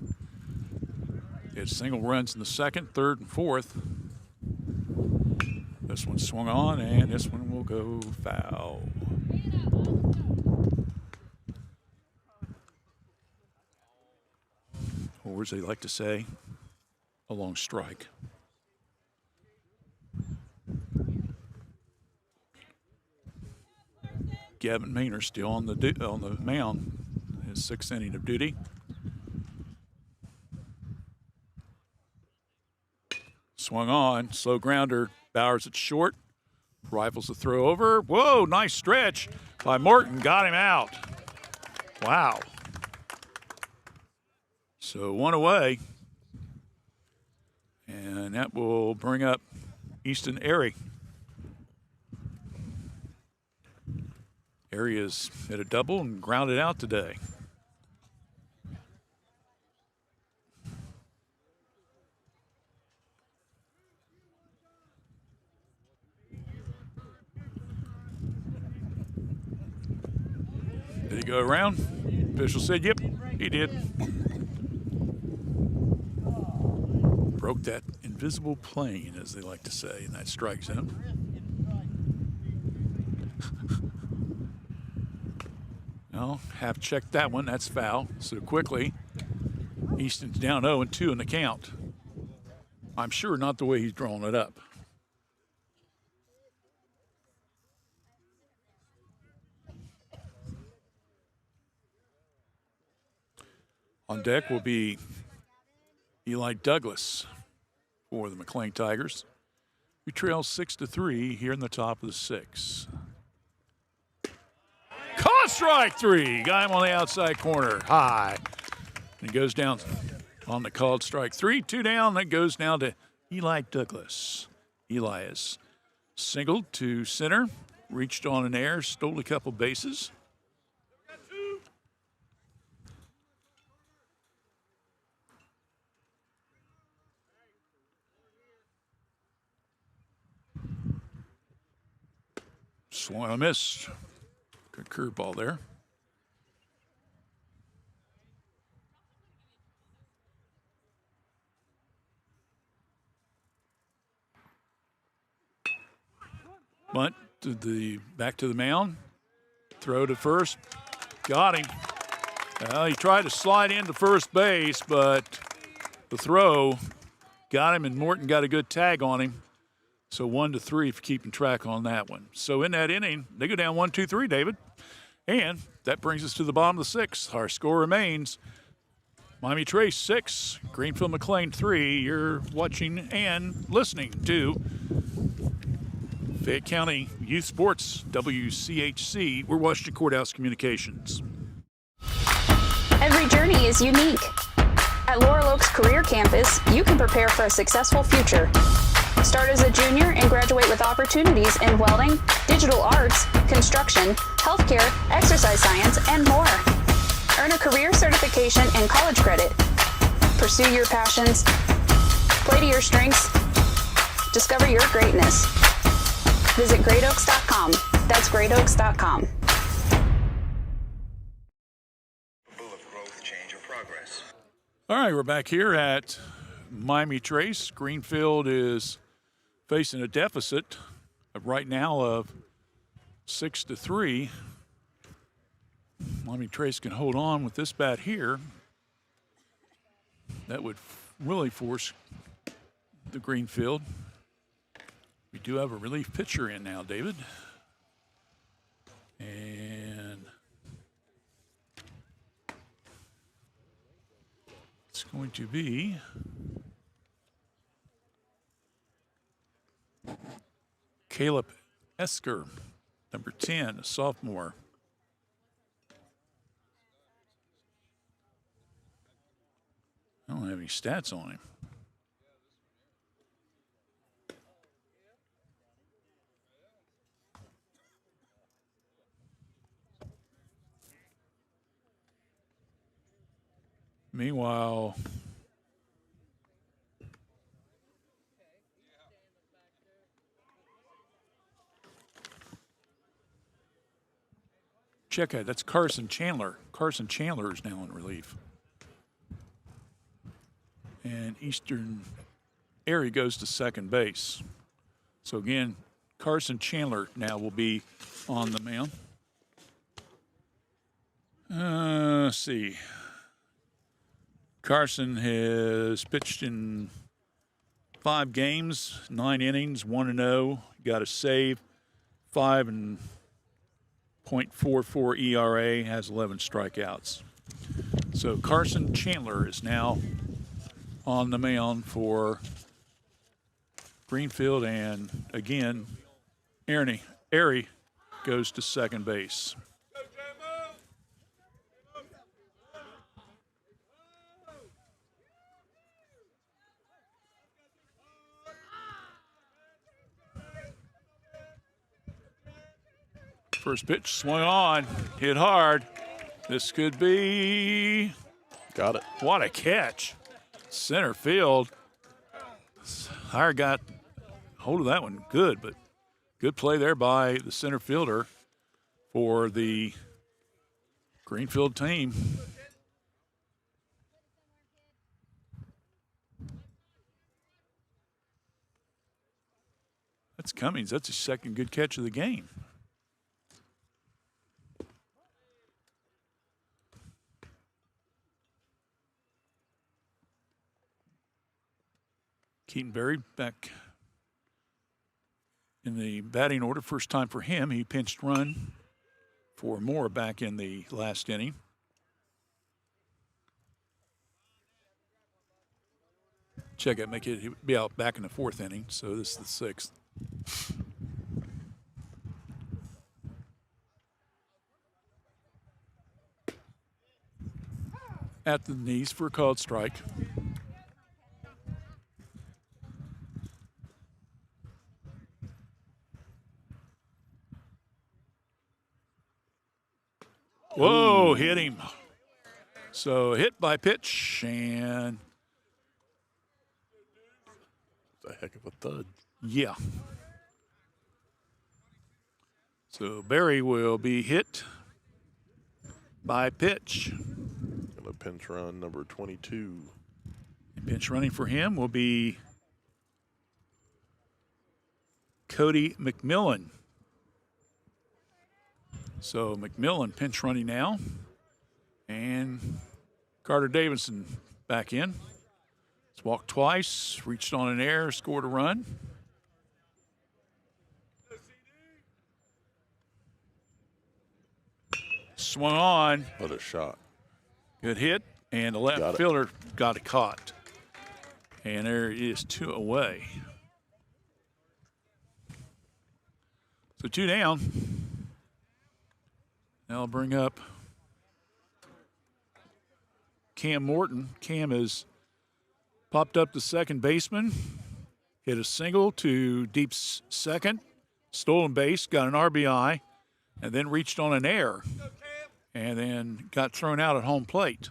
It's single runs in the 2nd, 3rd, and 4th. This one swung on, and this one will go foul. Or as they like to say, a long strike. Gavin Maynard still on the mound, his 6th inning of duty. Swung on, slow grounder, Bowers at short, rifles the throw over. Whoa, nice stretch by Morton, got him out. Wow. So 1 away, and that will bring up Easton Airy. Airy has hit a double and grounded out today. Did he go around? Official said, yep, he did. Broke that invisible plane, as they like to say, in that strike zone. Well, have checked that one. That's foul. So quickly, Easton's down 0-2 in the count. I'm sure not the way he's drawing it up. On deck will be Eli Douglas for the McClain Tigers. We trail 6-3 here in the top of the 6. Caught strike 3. Got him on the outside corner. High. And he goes down on the called strike 3. 2 down. That goes now to Eli Douglas. Eli is singled to center. Reached on an air. Stole a couple bases. Swung a miss. Good curveball there. Bunt to back to the mound. Throw to first. Got him. Well, he tried to slide into first base, but the throw got him, and Morton got a good tag on him. So 1-3 for keeping track on that one. So in that inning, they go down 1-2-3, David. And that brings us to the bottom of the 6th. Our score remains Miami Trace 6, Greenfield McClain 3. You're watching and listening to Fayette County Youth Sports, WCHC. We're Washington Courthouse Communications. Every journey is unique. At Laurel Oaks Career Campus, you can prepare for a successful future. Start as a junior and graduate with opportunities in welding, digital arts, construction, healthcare, exercise science, and more. Earn a career certification and college credit. Pursue your passions. Play to your strengths. Discover your greatness. Visit greatoaks.com. That's greatoaks.com. All right, we're back here at Miami Trace. Greenfield is facing a deficit right now of 6-3. Miami Trace can hold on with this bat here. That would really force the Greenfield. We do have a relief pitcher in now, David. And it's going to be Caleb Esker, number 10, a sophomore. I don't have any stats on him. Meanwhile, check it. That's Carson Chandler. Carson Chandler is now in relief. And Eastern Erie goes to second base. So again, Carson Chandler now will be on the mound. Let's see. Carson has pitched in 5 games, 9 innings, 1-0. Got a save, 5.44 ERA, has 11 strikeouts. So Carson Chandler is now on the mound for Greenfield, and again, Erie goes to second base. First pitch swung on, hit hard. This could be. Got it. What a catch. Center field. Hire got hold of that one good, but good play there by the center fielder for the Greenfield team. That's Cummings. That's his second good catch of the game. Keaton Berry back in the batting order. First time for him. He pinched run for Moore back in the last inning. Check it, he'll be out back in the 4th inning, so this is the 6th. At the knees for a called strike. Whoa, hit him. So hit by pitch, and a heck of a thud. Yeah. So Barry will be hit by pitch. Gonna pinch run number 22. And pinch running for him will be Cody McMillan. So McMillan pinch running now. And Carter Davidson back in. He's walked twice, reached on an error, scored a run. Swung on. What a shot. Good hit. And the left fielder got it caught. And there is 2 away. So 2 down. Now I'll bring up Cam Morton. Cam has popped up the second baseman, hit a single to deep second, stolen base, got an RBI, and then reached on an error, and then got thrown out at home plate.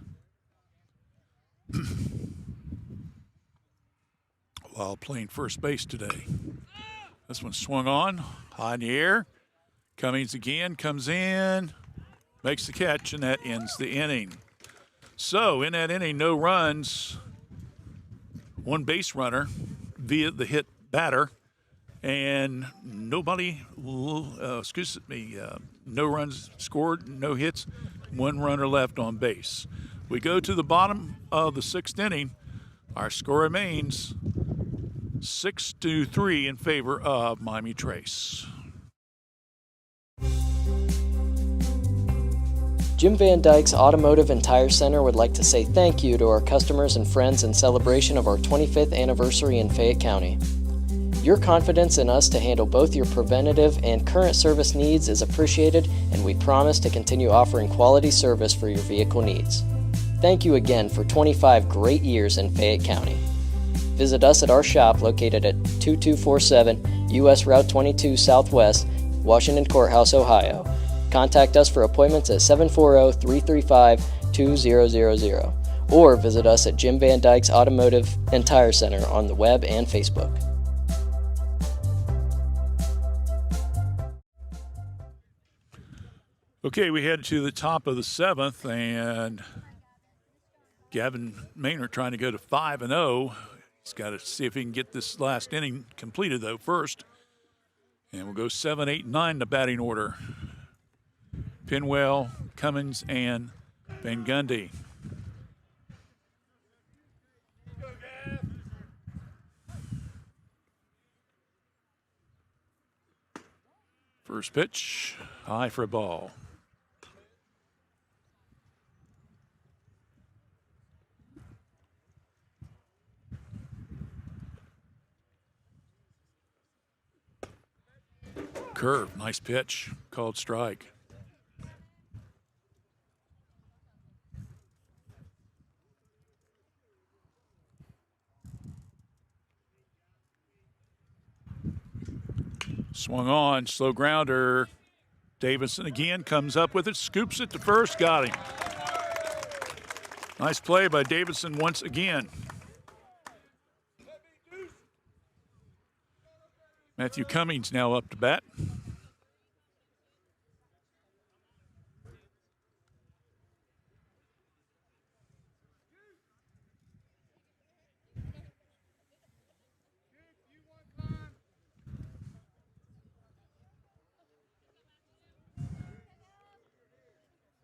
While playing first base today. This one swung on, high in the air. Cummings again, comes in, makes the catch, and that ends the inning. So in that inning, no runs, 1 base runner via the hit batter, and no runs scored, no hits, 1 runner left on base. We go to the bottom of the 6th inning. Our score remains 6-3 in favor of Miami Trace. Jim Van Dyke's Automotive and Tire Center would like to say thank you to our customers and friends in celebration of our 25th anniversary in Fayette County. Your confidence in us to handle both your preventative and current service needs is appreciated, and we promise to continue offering quality service for your vehicle needs. Thank you again for 25 great years in Fayette County. Visit us at our shop located at 2247 U.S. Route 22 Southwest, Washington Courthouse, Ohio. Contact us for appointments at 740-335-2000 or visit us at Jim Van Dyke's Automotive and Tire Center on the web and Facebook. Okay, we head to the top of the 7th, and Gavin Maynard trying to go to 5-0. He's got to see if he can get this last inning completed, though, first. And we'll go 7, 8, 9 the batting order. Pinwell, Cummins, and Van Gundy. First pitch, high for a ball. Curve, nice pitch, called strike. Swung on, slow grounder. Davidson again comes up with it, scoops it to first, got him. Nice play by Davidson once again. Matthew Cummings now up to bat.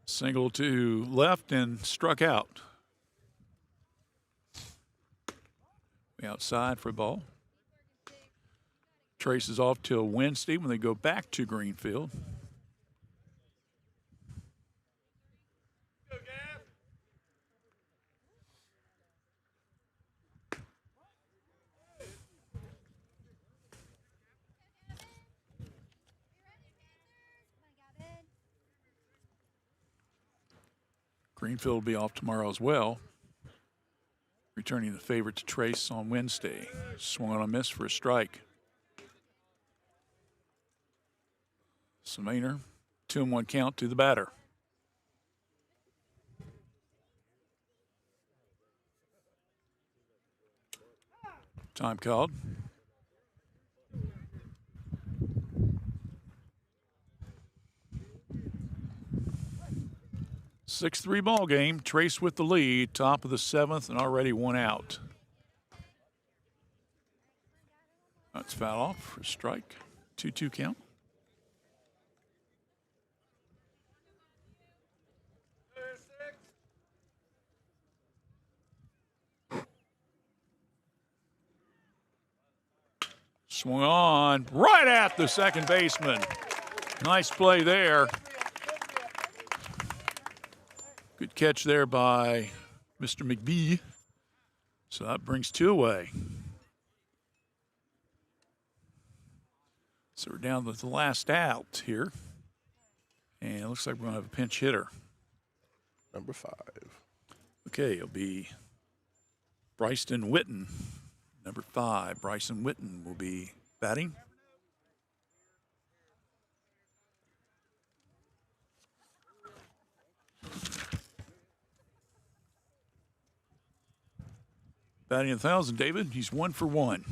Single to left and struck out. Outside for a ball. Trace is off till Wednesday when they go back to Greenfield. Greenfield will be off tomorrow as well. Returning the favorite to Trace on Wednesday. Swung on a miss for a strike. Semainer, 2-1 count to the batter. Time called. Six-3 ball game. Trace with the lead. Top of the 7th and already 1 out. That's foul off for a strike. 2-2 count. Swung on right at the second baseman. Nice play there. Good catch there by Mr. McBee. So that brings 2 away. So we're down to the last out here. And it looks like we're going to have a pinch hitter. Number 5. Okay, it'll be Bryson Witten. Number 5, Bryson Witten will be batting. Batting 1,000, David. He's 1 for 1.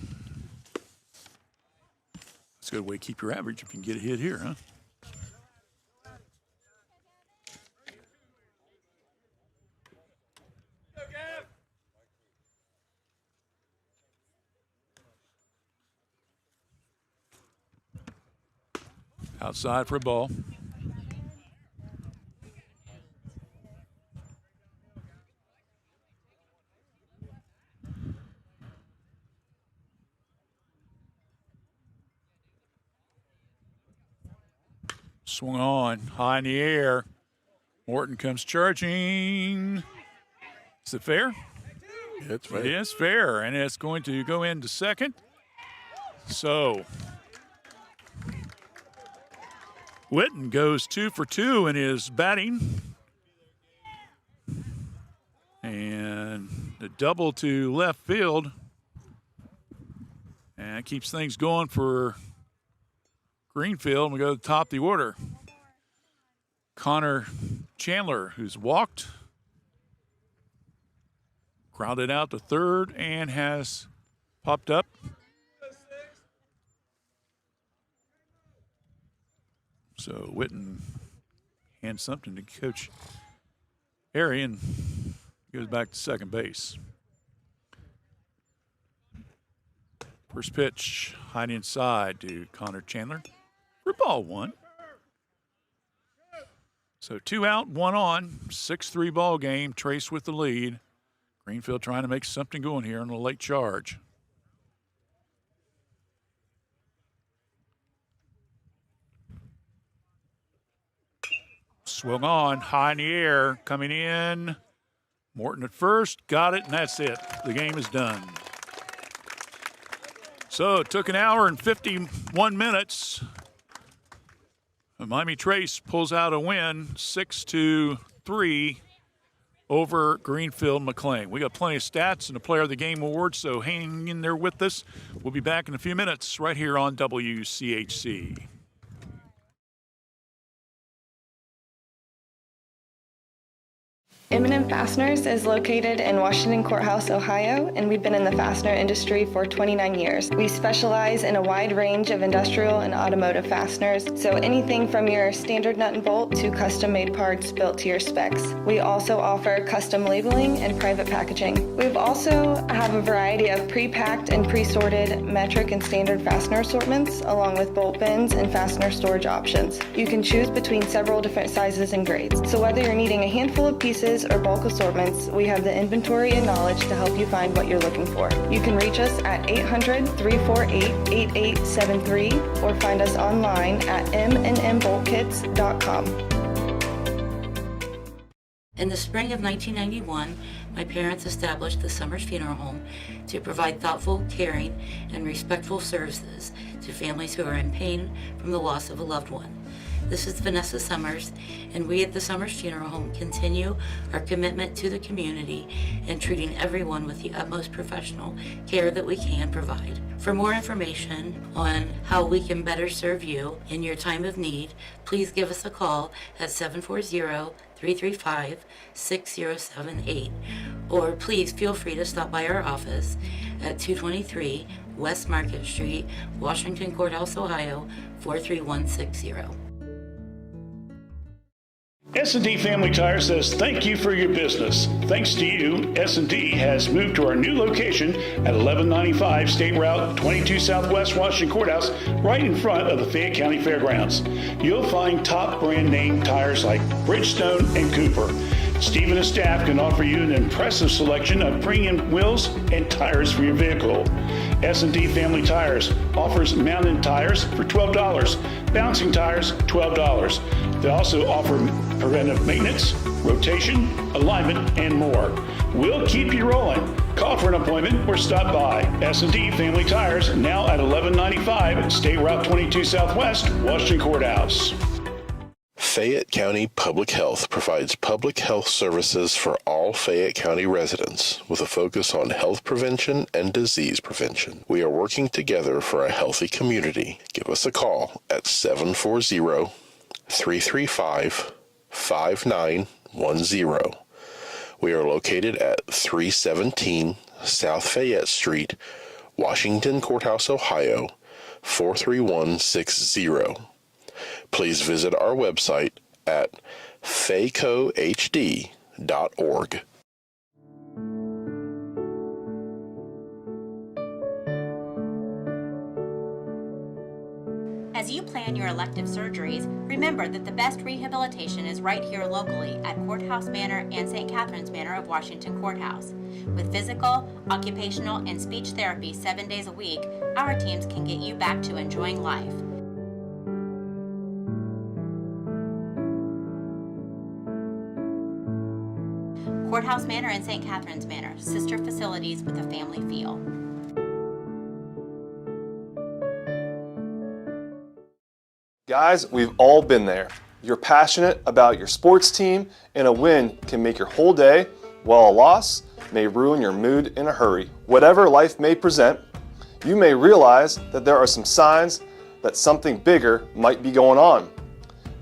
That's a good way to keep your average if you can get a hit here, huh? Outside for a ball. Swung on, high in the air. Morton comes charging. Is it fair? It's fair. It is fair, and it's going to go into second. So Witten goes 2 for 2 in his batting. And the double to left field. And it keeps things going for Greenfield. We go to the top of the order. Connor Chandler, who's walked, grounded out to third, and has popped up. So Witten hands something to Coach Harry and goes back to second base. First pitch, high inside to Connor Chandler for ball 1. So 2 out, 1 on, 6-3 ball game. Trace with the lead. Greenfield trying to make something going here on a late charge. Swung on, high in the air, coming in. Morton at first, got it, and that's it. The game is done. So it took 1 hour and 51 minutes. Miami Trace pulls out a win, 6-3 over Greenfield McClain. We got plenty of stats and a Player of the Game award, so hang in there with us. We'll be back in a few minutes right here on WCHC. M&M Fasteners is located in Washington Courthouse, Ohio, and we've been in the fastener industry for 29 years. We specialize in a wide range of industrial and automotive fasteners, so anything from your standard nut and bolt to custom-made parts built to your specs. We also offer custom labeling and private packaging. We also have a variety of pre-packed and pre-sorted metric and standard fastener assortments, along with bolt bins and fastener storage options. You can choose between several different sizes and grades. So whether you're needing a handful of pieces or bulk assortments, we have the inventory and knowledge to help you find what you're looking for. You can reach us at 800-348-8873 or find us online at mnmboltkits.com. In the spring of 1991, my parents established the Summers Funeral Home to provide thoughtful, caring, and respectful services to families who are in pain from the loss of a loved one. This is Vanessa Summers, and we at the Summers Funeral Home continue our commitment to the community and treating everyone with the utmost professional care that we can provide. For more information on how we can better serve you in your time of need, please give us a call at 740-335-6078, or please feel free to stop by our office at 223 West Market Street, Washington Courthouse, Ohio, 43160. S&D Family Tire says thank you for your business. Thanks to you, S&D has moved to our new location at 1195 State Route 22 Southwest Washington Courthouse, right in front of the Fayette County Fairgrounds. You'll find top brand name tires like Bridgestone and Cooper. Steve and his staff can offer you an impressive selection of premium wheels and tires for your vehicle. S&D Family Tires offers mountain tires for $12, bouncing tires $12. They also offer preventive maintenance, rotation, alignment, and more. We'll keep you rolling. Call for an appointment or stop by. S&D Family Tires, now at 1195 State Route 22 Southwest, Washington Courthouse. Fayette County Public Health provides public health services for all Fayette County residents with a focus on health prevention and disease prevention. We are working together for a healthy community. Give us a call at 740-335-5910. We are located at 317 South Fayette Street, Washington Courthouse, Ohio, 43160. Please visit our website at faycohd.org. As you plan your elective surgeries, remember that the best rehabilitation is right here locally at Courthouse Manor and St. Catherine's Manor of Washington Courthouse. With physical, occupational, and speech therapy 7 days a week, our teams can get you back to enjoying life. Courthouse Manor and St. Catherine's Manor, sister facilities with a family feel. Guys, we've all been there. You're passionate about your sports team, and a win can make your whole day, while a loss may ruin your mood in a hurry. Whatever life may present, you may realize that there are some signs that something bigger might be going on,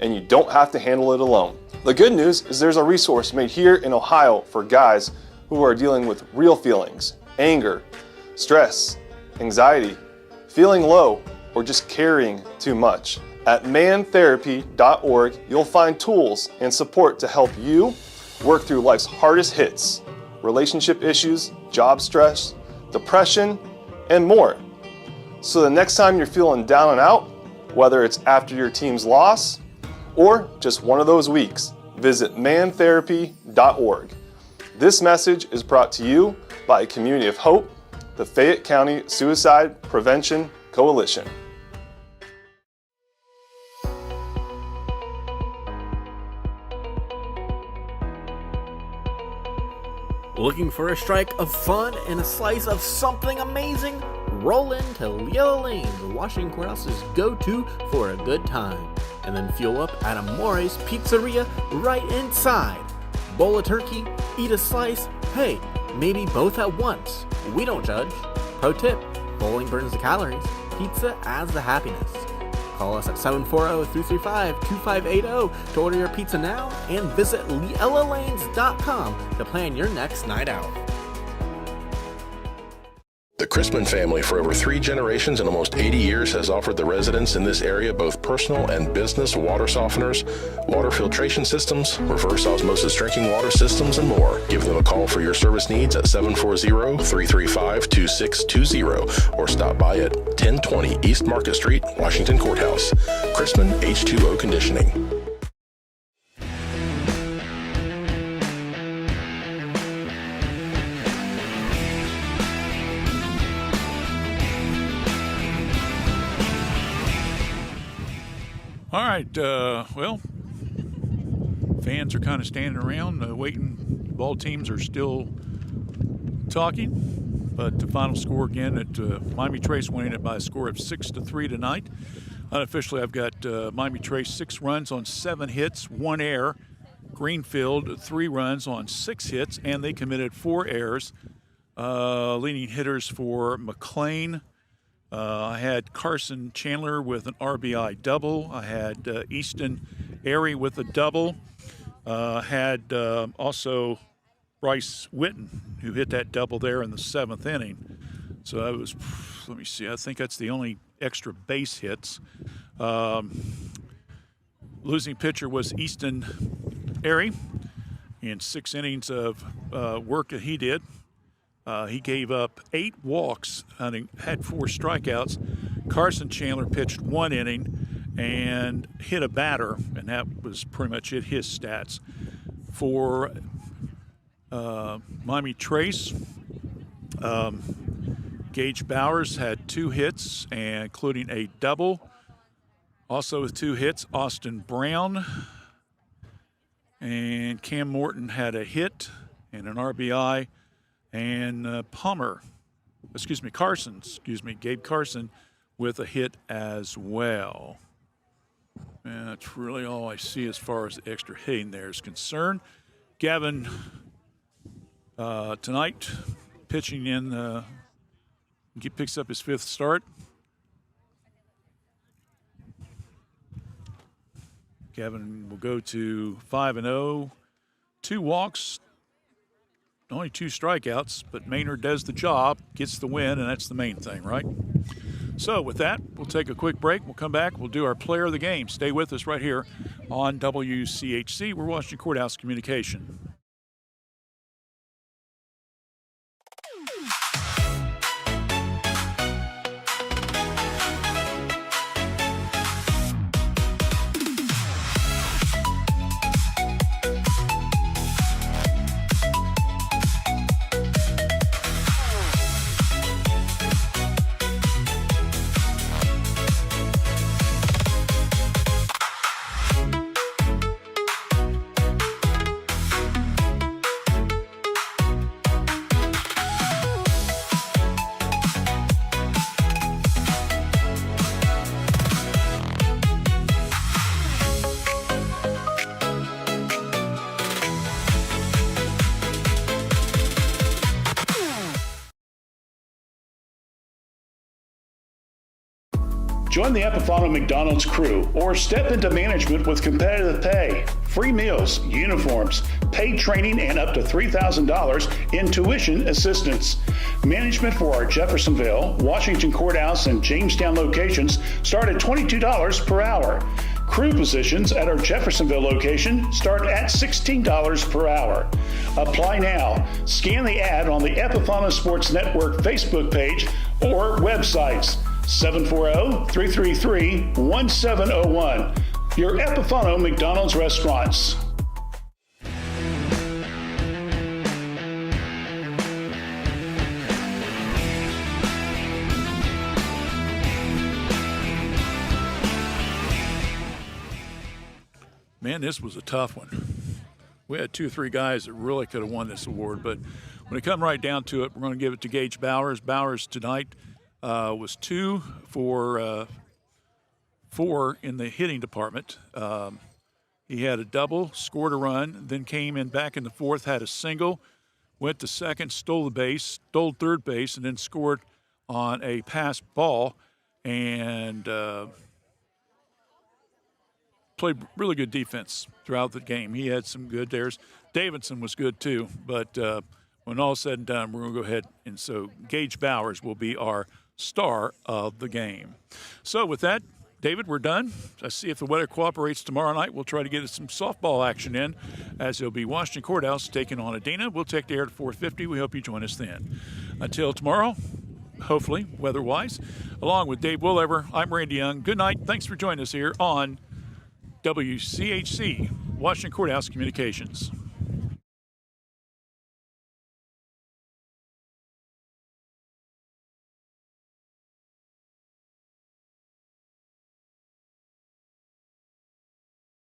and you don't have to handle it alone. The good news is there's a resource made here in Ohio for guys who are dealing with real feelings, anger, stress, anxiety, feeling low, or just carrying too much. At mantherapy.org, you'll find tools and support to help you work through life's hardest hits, relationship issues, job stress, depression, and more. So the next time you're feeling down and out, whether it's after your team's loss or just one of those weeks, visit mantherapy.org. This message is brought to you by a Community of Hope, the Fayette County Suicide Prevention Coalition. Looking for a strike of fun and a slice of something amazing? Roll into Yellow Lane, the Washington Courthouse's go-to for a good time. And then fuel up at Amore's Pizzeria right inside. Bowl a turkey, eat a slice, hey, maybe both at once. We don't judge. Pro tip, bowling burns the calories, pizza adds the happiness. Call us at 740-335-2580 to order your pizza now and visit yellowlanes.com to plan your next night out. The Chrisman family for over 3 generations and almost 80 years has offered the residents in this area both personal and business water softeners, water filtration systems, reverse osmosis drinking water systems, and more. Give them a call for your service needs at 740-335-2620 or stop by at 1020 East Market Street, Washington Courthouse. Chrisman H2O Conditioning. All right, well, fans are kind of standing around waiting. Ball teams are still talking, but the final score again at Miami Trace winning it by a score of 6-3 tonight. Unofficially, I've got Miami Trace 6 runs on 7 hits, 1 error. Greenfield 3 runs on 6 hits, and they committed 4 errors. Leading hitters for McClain. I had Carson Chandler with an RBI double. I had Easton Airy with a double. Had also Bryce Witten, who hit that double there in the 7th inning. So that was, let me see, I think that's the only extra base hits. Losing pitcher was Easton Airy in 6 innings of work that he did. He gave up 8 walks and had 4 strikeouts. Carson Chandler pitched 1 inning and hit a batter, and that was pretty much it, his stats. For Miami Trace, Gage Bowers had 2 hits, and including a double. Also with 2 hits, Austin Brown. And Cam Morton had a hit and an RBI. And Gabe Carson with a hit as well. And that's really all I see as far as the extra hitting there is concerned. Gavin tonight pitching in, he picks up his 5th start. Gavin will go to 5-0, 2 walks, only 2 strikeouts, but Maynard does the job, gets the win, and that's the main thing, right? So with that, we'll take a quick break. We'll come back. We'll do our player of the game. Stay with us right here on WCHC. We're Washington Courthouse Communication. Join the Epifano McDonald's crew or step into management with competitive pay, free meals, uniforms, paid training, and up to $3,000 in tuition assistance. Management for our Jeffersonville, Washington Courthouse, and Jamestown locations start at $22 per hour. Crew positions at our Jeffersonville location start at $16 per hour. Apply now. Scan the ad on the Epifano Sports Network Facebook page or websites. 740-333-1701. Your Epifano McDonald's restaurants. Man, this was a tough one. We had 2 or 3 guys that really could have won this award, but when it come right down to it, we're going to give it to Gage Bowers. Bowers tonight was 2 for 4 in the hitting department. He had a double, scored a run, then came in back in the 4th, had a single, went to second, stole the base, stole third base, and then scored on a pass ball and played really good defense throughout the game. He had some good dares. Davidson was good too, but when all said and done, we're going to go ahead, and so Gage Bowers will be our star of the game. So with that, David, we're done. Let's see if the weather cooperates tomorrow night. We'll try to get some softball action in, as it'll be Washington Courthouse taking on Adena. We'll take the air at 4:50. We hope you join us then. Until tomorrow, hopefully, weather-wise, along with Dave Willever, I'm Randy Young. Good night. Thanks for joining us here on WCHC, Washington Courthouse Communications.